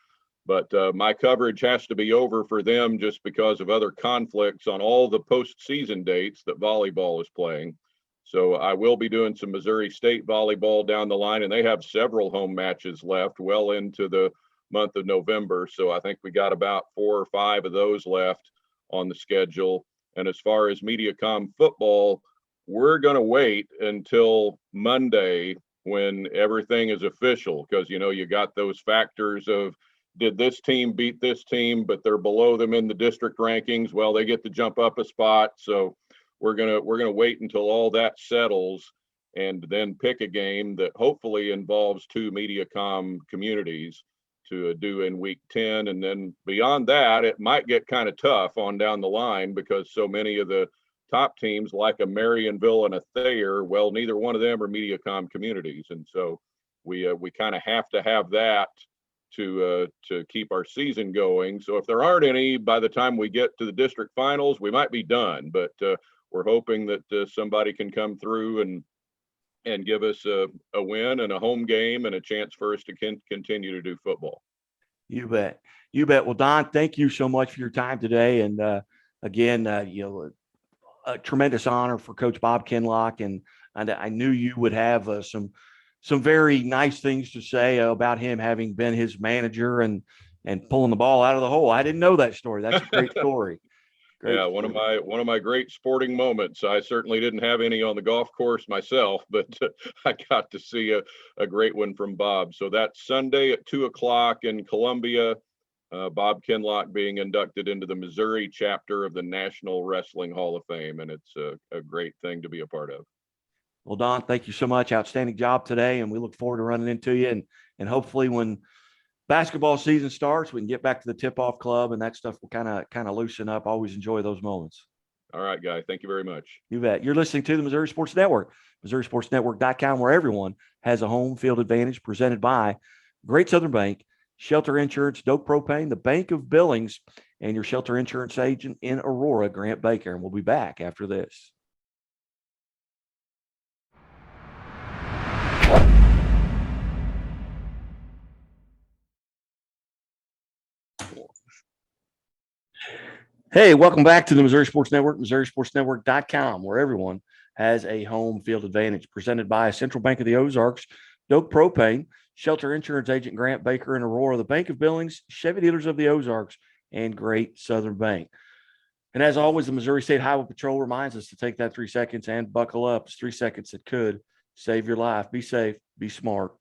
But my coverage has to be over for them just because of other conflicts on all the postseason dates that volleyball is playing. So I will be doing some Missouri State volleyball down the line, and they have several home matches left well into the month of November. So I think we got about 4 or 5 of those left on the schedule. And as far as MediaCom football, we're going to wait until Monday when everything is official, because, you got those factors of, did this team beat this team, but they're below them in the district rankings? Well, they get to jump up a spot. So we're gonna wait until all that settles and then pick a game that hopefully involves 2 MediaCom communities to do in week 10. And then beyond that, it might get kind of tough on down the line because so many of the top teams like a Marionville and a Thayer, well, neither one of them are MediaCom communities. And so we kind of have to have that to keep our season going. So if there aren't any, by the time we get to the district finals, we might be done. But we're hoping that somebody can come through and give us a win and a home game and a chance for us to continue to do football. You bet. Well, Don, thank you so much for your time today. And again, a tremendous honor for Coach Bob Kenlock. And I knew you would have some very nice things to say about him having been his manager and and pulling the ball out of the hole. I didn't know that story. That's a great story. Great Yeah, story. one of my great sporting moments. I certainly didn't have any on the golf course myself, but I got to see a great one from Bob. So that's Sunday at 2:00 in Columbia. Bob Kinlock being inducted into the Missouri chapter of the National Wrestling Hall of Fame, and it's a great thing to be a part of. Well, Don, thank you so much. Outstanding job today, and we look forward to running into you. And hopefully, when basketball season starts, we can get back to the tip-off club, and that stuff will kind of loosen up. I always enjoy those moments. All right, Guy. Thank you very much. You bet. You're listening to the Missouri Sports Network, MissouriSportsNetwork.com, where everyone has a home field advantage, presented by Great Southern Bank, Shelter Insurance, Doak Propane, the Bank of Billings, and your shelter insurance agent in Aurora, Grant Baker. And we'll be back after this. Hey, welcome back to the Missouri Sports Network, MissouriSportsNetwork.com, where everyone has a home field advantage, presented by Central Bank of the Ozarks, Doak Propane, Shelter Insurance Agent Grant Baker in Aurora, the Bank of Billings, Chevy Dealers of the Ozarks, and Great Southern Bank. And as always, the Missouri State Highway Patrol reminds us to take that 3 seconds and buckle up. It's 3 seconds that could save your life. Be safe, be smart,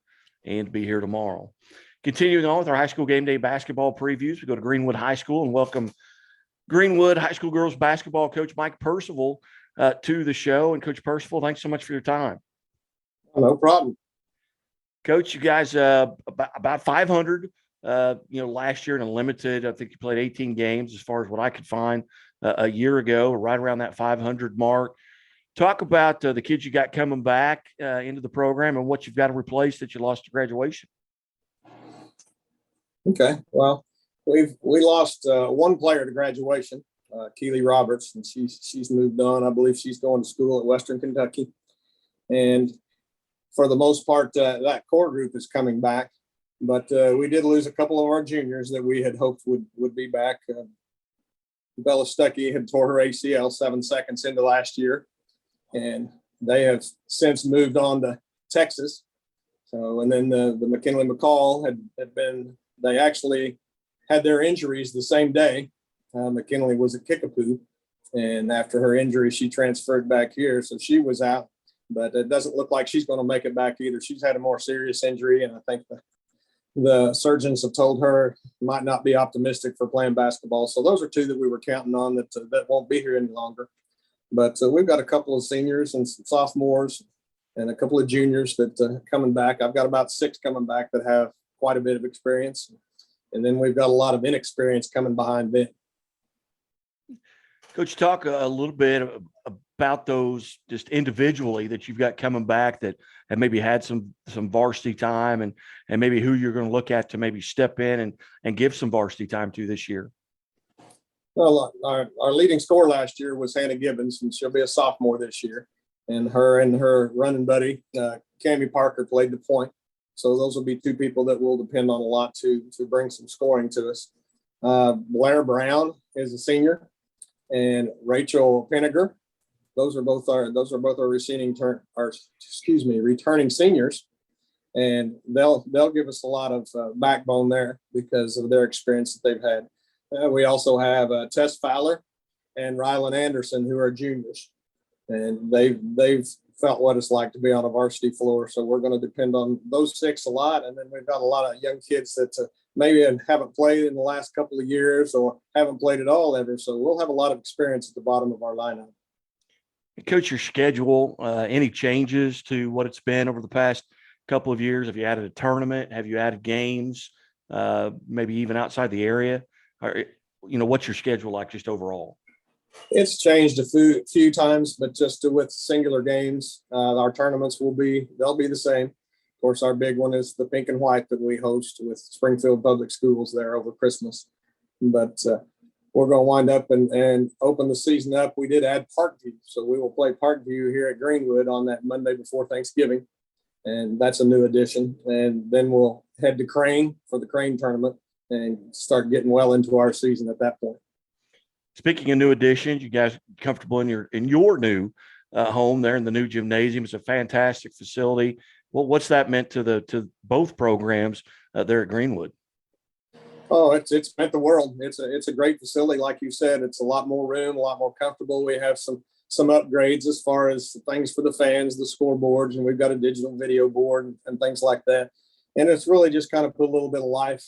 and be here tomorrow. Continuing on with our high school game day basketball previews, we go to Greenwood High School and welcome Greenwood High School girls basketball coach Mike Percival to the show. And Coach Percival, thanks so much for your time. No problem. Coach, you guys about 500, last year in a limited. I think you played 18 games as far as what I could find a year ago, right around that 500 mark. Talk about the kids you got coming back into the program and what you've got to replace that you lost to graduation. Okay. Well, we lost one player to graduation, Keely Roberts, and she's moved on. I believe she's going to school at Western Kentucky. And for the most part, that core group is coming back. But we did lose a couple of our juniors that we had hoped would be back. Bella Stuckey had tore her ACL 7 seconds into last year, and they have since moved on to Texas. So, and then the McKinley McCall had been, they actually had their injuries the same day. McKinley was at Kickapoo, and after her injury, she transferred back here. So she was out, but it doesn't look like she's going to make it back either. She's had a more serious injury, and I think the surgeons have told her might not be optimistic for playing basketball. So those are two that we were counting on that won't be here any longer. But we've got a couple of seniors and some sophomores and a couple of juniors that coming back. I've got about 6 coming back that have quite a bit of experience. And then we've got a lot of inexperience coming behind them. Coach, talk a little bit about those just individually that you've got coming back that have maybe had some varsity time and maybe who you're going to look at to maybe step in and give some varsity time to this year. Well, our leading scorer last year was Hannah Gibbons, and she'll be a sophomore this year. And her running buddy, Cammie Parker, played the point. So those will be 2 people that we'll depend on a lot to bring some scoring to us. Blair Brown is a senior, and Rachel Pinniger. Those are both our returning seniors, and they'll give us a lot of backbone there because of their experience that they've had. We also have Tess Fowler and Rylan Anderson, who are juniors, and they've felt what it's like to be on a varsity floor. So we're going to depend on those 6 a lot. And then we've got a lot of young kids that maybe haven't played in the last couple of years or haven't played at all ever. So we'll have a lot of experience at the bottom of our lineup. Coach, your schedule, any changes to what it's been over the past couple of years? Have you added a tournament? Have you added games, maybe even outside the area? Or, what's your schedule like just overall? It's changed a few times, but just with singular games, our tournaments they'll be the same. Of course, our big one is the pink and white that we host with Springfield Public Schools there over Christmas. But we're going to wind up and open the season up. We did add Parkview, so we will play Parkview here at Greenwood on that Monday before Thanksgiving, and that's a new addition. And then we'll head to Crane for the Crane tournament and start getting well into our season at that point. Speaking of new additions, you guys comfortable in your new home there in the new gymnasium? It's a fantastic facility. Well, what's that meant to both programs there at Greenwood? Oh, it's meant the world. It's a great facility, like you said. It's a lot more room, a lot more comfortable. We have some upgrades as far as things for the fans, the scoreboards, and we've got a digital video board and things like that. And it's really just kind of put a little bit of life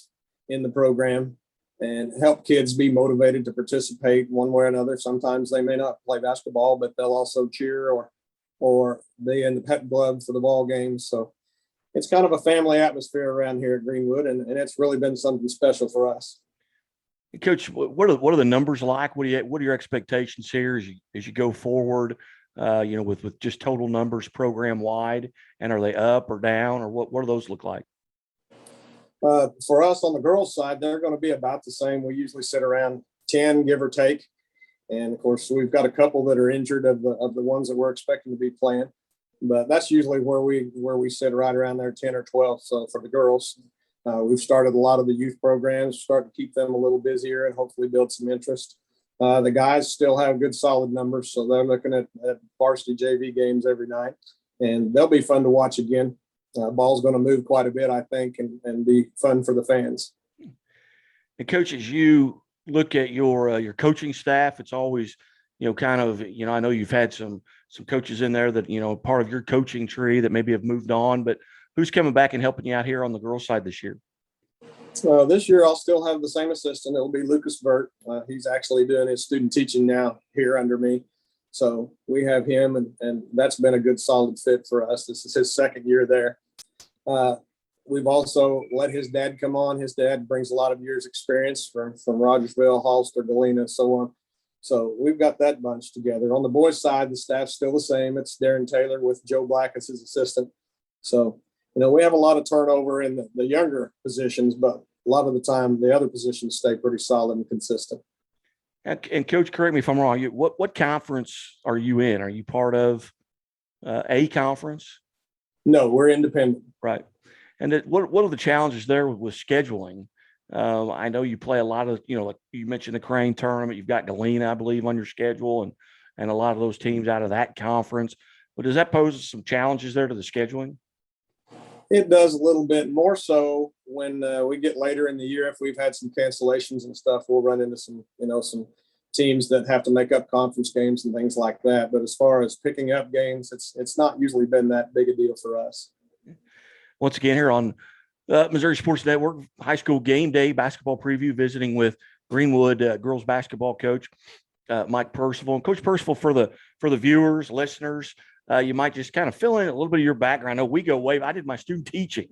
in the program and help kids be motivated to participate one way or another. Sometimes they may not play basketball, but they'll also cheer or be in the pep club for the ball games. So it's kind of a family atmosphere around here at Greenwood, and it's really been something special for us. Coach, what are the numbers like? What are your expectations here as you go forward? With just total numbers program wide, and are they up or down, or what do those look like? For us on the girls' side, they're going to be about the same. We usually sit around 10, give or take, and of course we've got a couple that are injured of the ones that we're expecting to be playing. But that's usually where we sit right around there, 10 or 12. So for the girls, we've started a lot of the youth programs, starting to keep them a little busier and hopefully build some interest. The guys still have good, solid numbers. So they're looking at varsity JV games every night, and they'll be fun to watch again. Ball's going to move quite a bit, I think, and be fun for the fans. And Coach, as you look at your coaching staff, it's always, I know you've had some coaches in there that, part of your coaching tree that maybe have moved on, but who's coming back and helping you out here on the girls' side this year? This year, I'll still have the same assistant. It'll be Lucas Burt. He's actually doing his student teaching now here under me. So we have him, and that's been a good, solid fit for us. This is his second year there. We've also let his dad come on. His dad brings a lot of years experience from Rogersville, Hollister, Galena, so on. So we've got that bunch together. On the boys' side, the staff's still the same. It's Darren Taylor with Joe Black as his assistant. So, we have a lot of turnover in the younger positions, but a lot of the time the other positions stay pretty solid and consistent. And Coach, correct me if I'm wrong. What conference are you in? Are you part of a conference? No, we're independent. Right. And what are the challenges there with scheduling? I know you play a lot of, like you mentioned the Crane tournament. You've got Galena, I believe, on your schedule, and a lot of those teams out of that conference. But does that pose some challenges there to the scheduling? It does a little bit more so when we get later in the year. If we've had some cancellations and stuff, we'll run into some teams that have to make up conference games and things like that. But as far as picking up games, it's not usually been that big a deal for us. Once again, here on Missouri Sports Network, High School Game Day basketball preview, visiting with Greenwood girls basketball coach Mike Percival. And Coach Percival, for the viewers, listeners, you might just kind of fill in a little bit of your background. I know we go way. I did my student teaching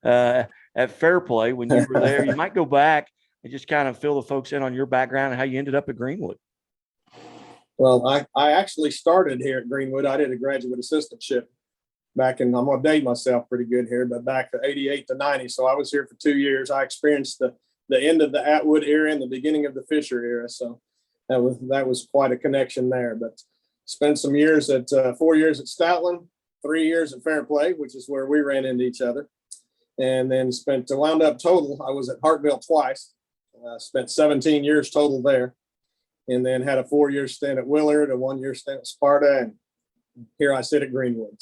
at Fairplay when you were there. You might go back and just kind of fill the folks in on your background and how you ended up at Greenwood. Well, I actually started here at Greenwood. I did a graduate assistantship back in, I'm going to date myself pretty good here, but back to 88 to 90. So I was here for 2 years. I experienced the end of the Atwood era and the beginning of the Fisher era. So that was quite a connection there. But spent some years at 4 years at Stoutland, 3 years at Fairplay, which is where we ran into each other. And then wound up total. I was at Hartville twice. Spent 17 years total there. And then had a 4-year stint at Willard, a 1-year stint at Sparta, and here I sit at Greenwood.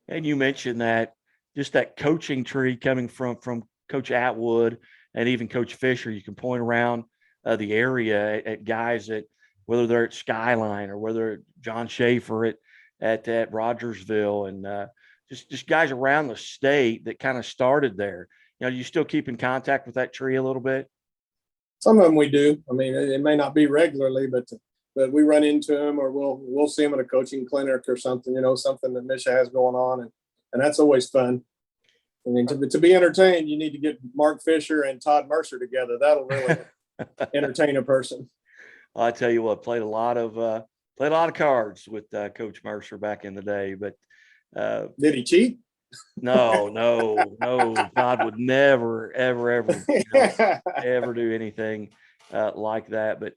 And you mentioned that just that coaching tree coming from Coach Atwood and even Coach Fisher. You can point around the area at guys that, whether they're at Skyline or whether John Schaefer at Rogersville, and just guys around the state that kind of started there. You still keep in contact with that tree a little bit? Some of them we do. I mean, it may not be regularly, but we run into them, or we'll see them at a coaching clinic or something, something that Misha has going on. And that's always fun. I mean, to be entertained, you need to get Mark Fisher and Todd Mercer together. That'll really entertain a person. Well, I tell you what, played a lot of cards with Coach Mercer back in the day, but did he cheat? No. Todd would never, ever do anything like that. But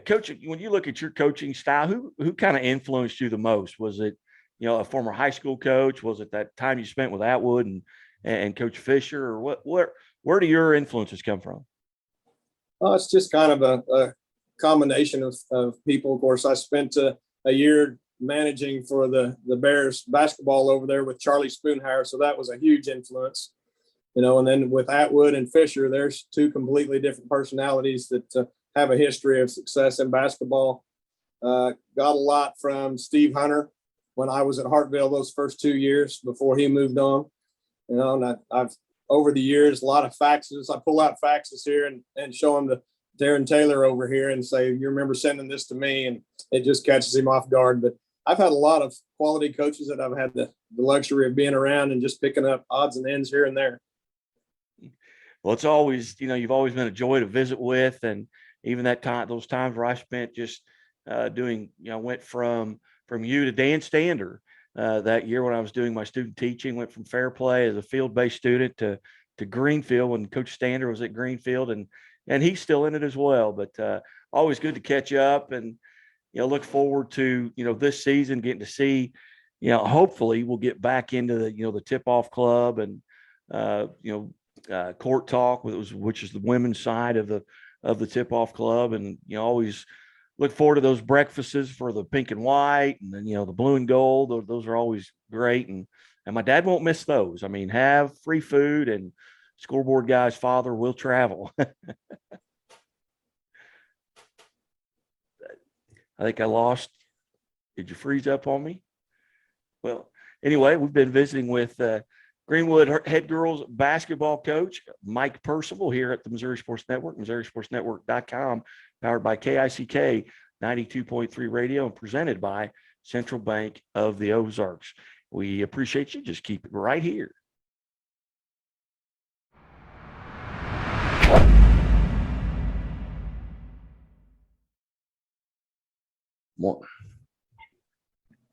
Coach, when you look at your coaching style, who kind of influenced you the most? Was it, a former high school coach? Was it that time you spent with Atwood and Coach Fisher, or where do your influences come from? Well, it's just kind of a combination of people. Of course, I spent a year managing for the Bears basketball over there with Charlie Spoonhauer, so that was a huge influence. And then with Atwood and Fisher, there's two completely different personalities that have a history of success in basketball. Got a lot from Steve Hunter when I was at Hartville those first 2 years before he moved on. And I've over the years, a lot of faxes. I pull out faxes here and show them to Darren Taylor over here and say, you remember sending this to me? And it just catches him off guard. But I've had a lot of quality coaches that I've had the luxury of being around and just picking up odds and ends here and there. Well, it's always, you've always been a joy to visit with. And even those times where I spent just doing, went from you to Dan Stander that year when I was doing my student teaching, went from Fair Play as a field-based student to Greenfield when Coach Stander was at Greenfield, and he's still in it as well. But always good to catch up and, look forward to, this season getting to see, hopefully we'll get back into the tip-off club and, court talk, which is the women's side of the tip-off club. And, always look forward to those breakfasts for the pink and white and then, the blue and gold. Those are always great. And my dad won't miss those. I mean, have free food, and scoreboard guy's father will travel. I think I lost. Did you freeze up on me? Well, anyway, we've been visiting with Greenwood head girls basketball coach Mike Percival here at the Missouri Sports Network, MissouriSportsNetwork.com, powered by KICK 92.3 radio and presented by Central Bank of the Ozarks. We appreciate you. Just keep it right here.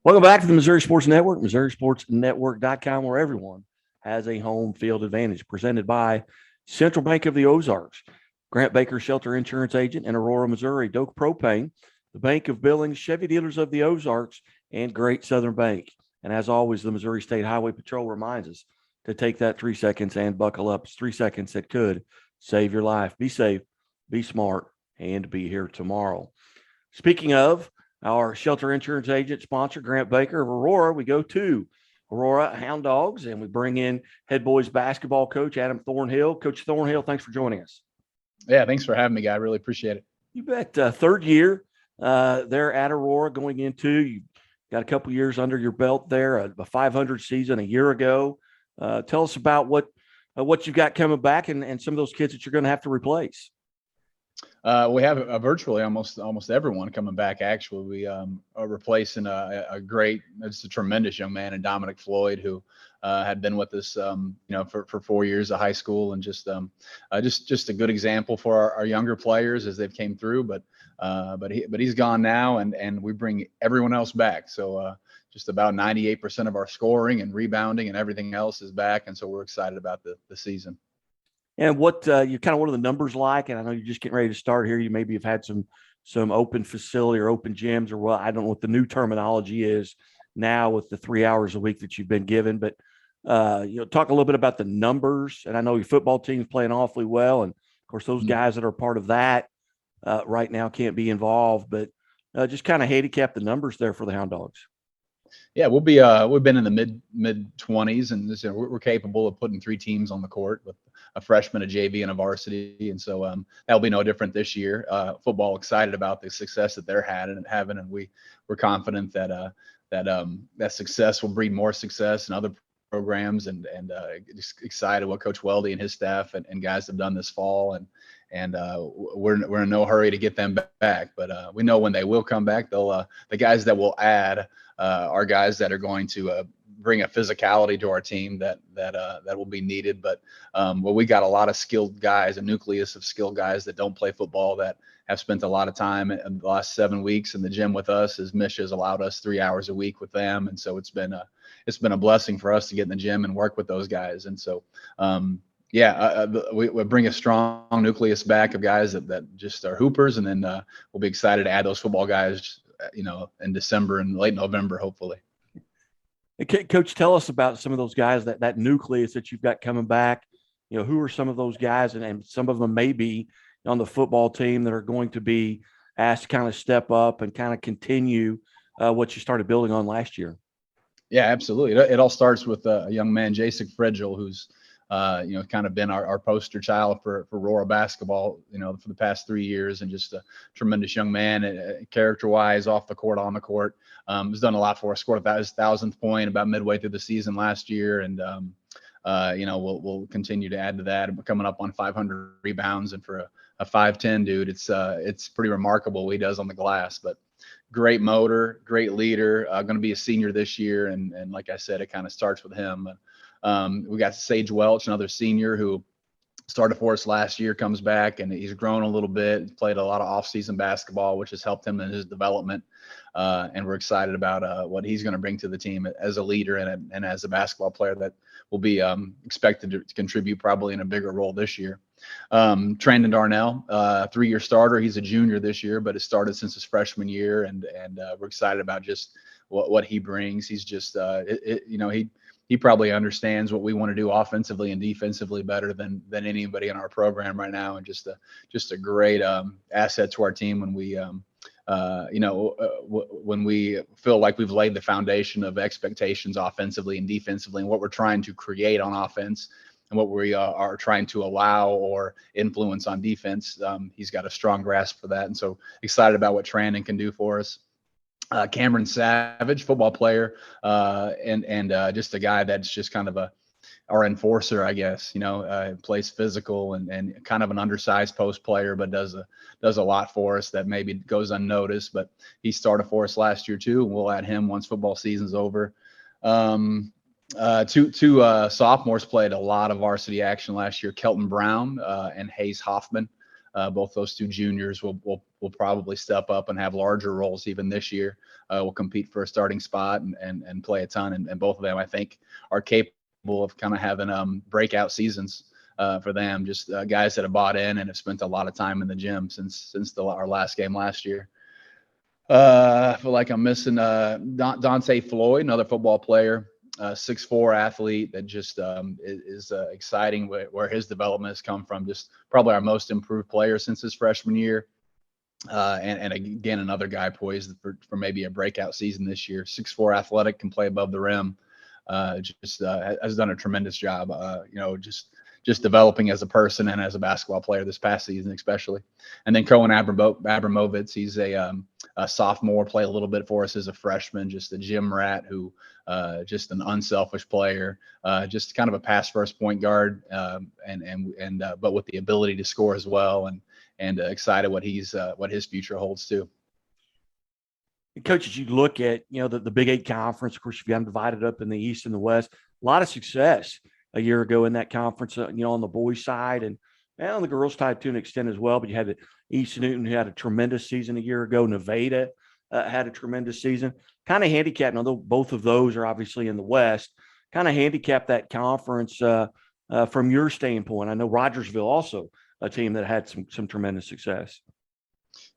Welcome back to the Missouri Sports Network, MissouriSportsNetwork.com, where everyone has a home field advantage, presented by Central Bank of the Ozarks, Grant Baker Shelter Insurance Agent in Aurora, Missouri, Doak Propane, the Bank of Billings, Chevy Dealers of the Ozarks, and Great Southern Bank. And as always, the Missouri State Highway Patrol reminds us to take that 3 seconds and buckle up. It's 3 seconds that could save your life. Be safe, be smart, and be here tomorrow. Speaking of our shelter insurance agent sponsor, Grant Baker of Aurora, we go to Aurora Hound Dogs, and we bring in head boys basketball coach Adam Thornhill. Coach Thornhill, thanks for joining us. Yeah, thanks for having me, guy. I really appreciate it. You bet. Third year there at Aurora going into, you got a couple years under your belt there, a 500 season a year ago. Tell us about what you've got coming back and some of those kids that you're going to have to replace. We have virtually almost everyone coming back. Actually, we are replacing it's a tremendous young man in Dante Floyd, who had been with us, for 4 years of high school, and just a good example for our younger players as they've came through. But he's gone now, and we bring everyone else back. So just about 98% of our scoring and rebounding and everything else is back, and so we're excited about the season. And what what are the numbers like? And I know you're just getting ready to start here. You maybe have had some open facility or open gyms, or what, I don't know what the new terminology is now with the 3 hours a week that you've been given. But talk a little bit about the numbers. And I know your football team's playing awfully well, and of course those guys that are part of that right now can't be involved. But just kind of handicap the numbers there for the Hound Dogs. Yeah, we'll be we've been in the mid 20s, and we're capable of putting 3 teams on the court with a freshman, a JV, and a varsity. And so that'll be no different this year. Football excited about the success that they're having, and we're confident that success will breed more success in other programs, and just excited what Coach Weldy and his staff and guys have done this fall, and we're in no hurry to get them back, but we know when they will come back, they'll the guys that will add are guys that are going to bring a physicality to our team that will be needed. But we got a lot of skilled guys, a nucleus of skilled guys that don't play football, that have spent a lot of time in the last 7 weeks in the gym with us, as Mish has allowed us 3 hours a week with them. And so it's been a blessing for us to get in the gym and work with those guys. And so we bring a strong nucleus back of guys that just are hoopers, and then we'll be excited to add those football guys, in December and late November, hopefully. Coach, tell us about some of those guys, that nucleus that you've got coming back. Who are some of those guys, and some of them may be on the football team that are going to be asked to kind of step up and kind of continue what you started building on last year? Yeah, absolutely. It all starts with a young man, Jason Fredgel, who's kind of been our poster child for Aurora basketball, for the past 3 years, and just a tremendous young man, character-wise, off the court, on the court. Has done a lot for us. Scored his 1,000th point about midway through the season last year, and we'll continue to add to that. We're coming up on 500 rebounds, and for a 5'10" dude, it's pretty remarkable what he does on the glass. But great motor, great leader. Going to be a senior this year, and like I said, it kind of starts with him. We got Sage Welch, another senior who started for us last year, comes back, and he's grown a little bit, played a lot of off-season basketball, which has helped him in his development. And we're excited about what he's going to bring to the team as a leader and as a basketball player that will be expected to contribute probably in a bigger role this year. Trenton Darnell, 3-year starter. He's a junior this year, but has started since his freshman year, and we're excited about just what he brings. He's just, he probably understands what we want to do offensively and defensively better than anybody in our program right now, and just a great asset to our team when we when we feel like we've laid the foundation of expectations offensively and defensively, and what we're trying to create on offense and what we are trying to allow or influence on defense. He's got a strong grasp for that, and so excited about what Trenton can do for us. Cameron Savage, football player, and just a guy that's just kind of our enforcer, I guess. Plays physical and kind of an undersized post player, but does a lot for us that maybe goes unnoticed. But he started for us last year too, and we'll add him once football season's over. Two sophomores played a lot of varsity action last year: Kelton Brown and Hayes Hoffman. Both those two juniors will probably step up and have larger roles even this year. Will compete for a starting spot and play a ton. And both of them, I think, are capable of kind of having breakout seasons for them. Just guys that have bought in and have spent a lot of time in the gym since our last game last year. I feel like I'm missing Dante Floyd, another football player. 6'4" athlete that just is exciting where his development has come from. Just probably our most improved player since his freshman year. And again, another guy poised for maybe a breakout season this year. 6'4" athletic, can play above the rim. Has done a tremendous job, just developing as a person and as a basketball player this past season, especially. And then Cohen Abramovitz, he's a sophomore, play a little bit for us as a freshman, just a gym rat who just an unselfish player, just kind of a pass first point guard, but with the ability to score as well, and excited what his future holds too. Coach, as you look at, the Big 8 conference, of course, you've got them divided up in the East and the West. A lot of success a year ago in that conference, on the boys' side and on the girls' side to an extent as well. But you had East Newton, who had a tremendous season a year ago. Nevada had a tremendous season. Kind of handicapped, although both of those are obviously in the West, kind of handicapped that conference from your standpoint. I know Rogersville also a team that had some tremendous success.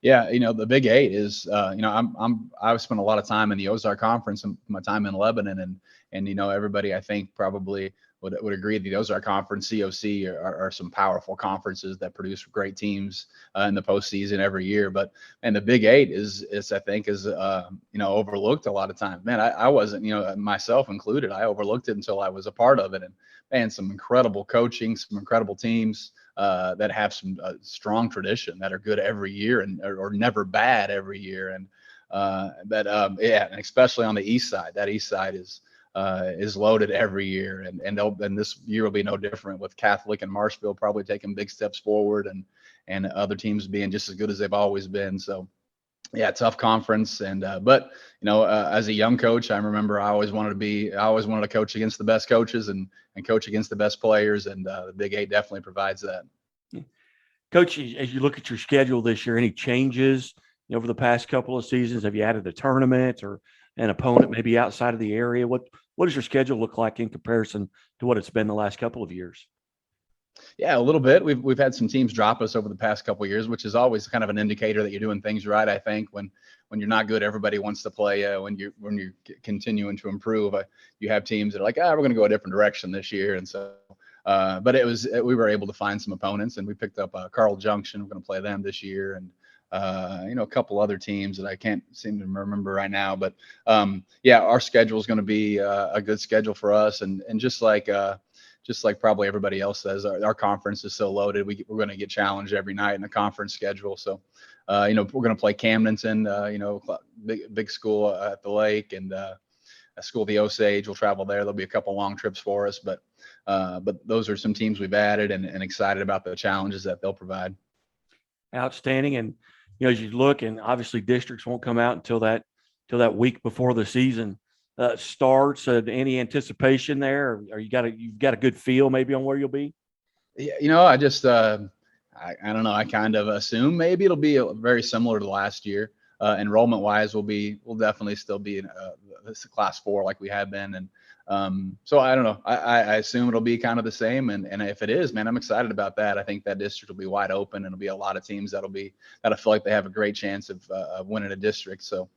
Yeah, the Big 8 is, I've spent a lot of time in the Ozark Conference and my time in Lebanon, and everybody I think probably would agree that the Ozark Conference, COC, are some powerful conferences that produce great teams in the postseason every year. And the Big 8 is I think overlooked a lot of times. Man, I wasn't, myself included, I overlooked it until I was a part of it. And man, some incredible coaching, some incredible teams that have some strong tradition, that are good every year and or never bad every year. And and especially on the East side, that East side is loaded every year, and this year will be no different, with Catholic and Marshville probably taking big steps forward, and other teams being just as good as they've always been. So yeah, tough conference. And but as a young coach, I remember I always wanted to coach against the best coaches and coach against the best players, and the Big 8 definitely provides that. Coach, as you look at your schedule this year, any changes over the past couple of seasons? Have you added a tournament or an opponent maybe outside of the area? What does your schedule look like in comparison to what it's been the last couple of years? Yeah, a little bit. We've had some teams drop us over the past couple of years, which is always kind of an indicator that you're doing things right. I think when you're not good, everybody wants to play. When you're continuing to improve, you have teams that are like, we're going to go a different direction this year. And so, but we were able to find some opponents, and we picked up Carl Junction. We're going to play them this year, and a couple other teams that I can't seem to remember right now. But our schedule is going to be a good schedule for us, and just like just like probably everybody else says, our conference is so loaded. We're going to get challenged every night in the conference schedule. So, we're going to play Camdenton, big school at the lake, and a school, the Osage. We'll travel there. There'll be a couple long trips for us, but those are some teams we've added and excited about the challenges that they'll provide. Outstanding. And, as you look, and obviously districts won't come out until that week before the season starts. Any anticipation there, or you've got a good feel maybe on where you'll be? Yeah, I just, I don't know. I kind of assume maybe it'll be very similar to last year. Enrollment wise, we'll definitely still be in this class 4 like we have been. And so I don't know. I assume it'll be kind of the same. And if it is, man, I'm excited about that. I think that district will be wide open, and it'll be a lot of teams that'll feel like they have a great chance of winning a district. So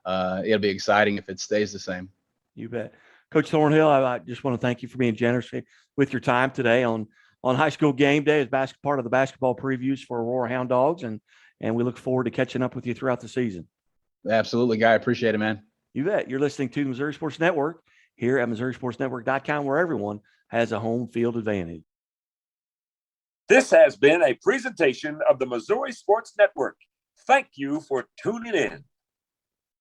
it'll be exciting if it stays the same. You bet. Coach Thornhill, I just want to thank you for being generous with your time today on High School Game Day as part of the basketball previews for Aurora Hound Dogs. And we look forward to catching up with you throughout the season. Absolutely, Guy. Appreciate it, man. You bet. You're listening to the Missouri Sports Network here at MissouriSportsNetwork.com, where everyone has a home field advantage. This has been a presentation of the Missouri Sports Network. Thank you for tuning in.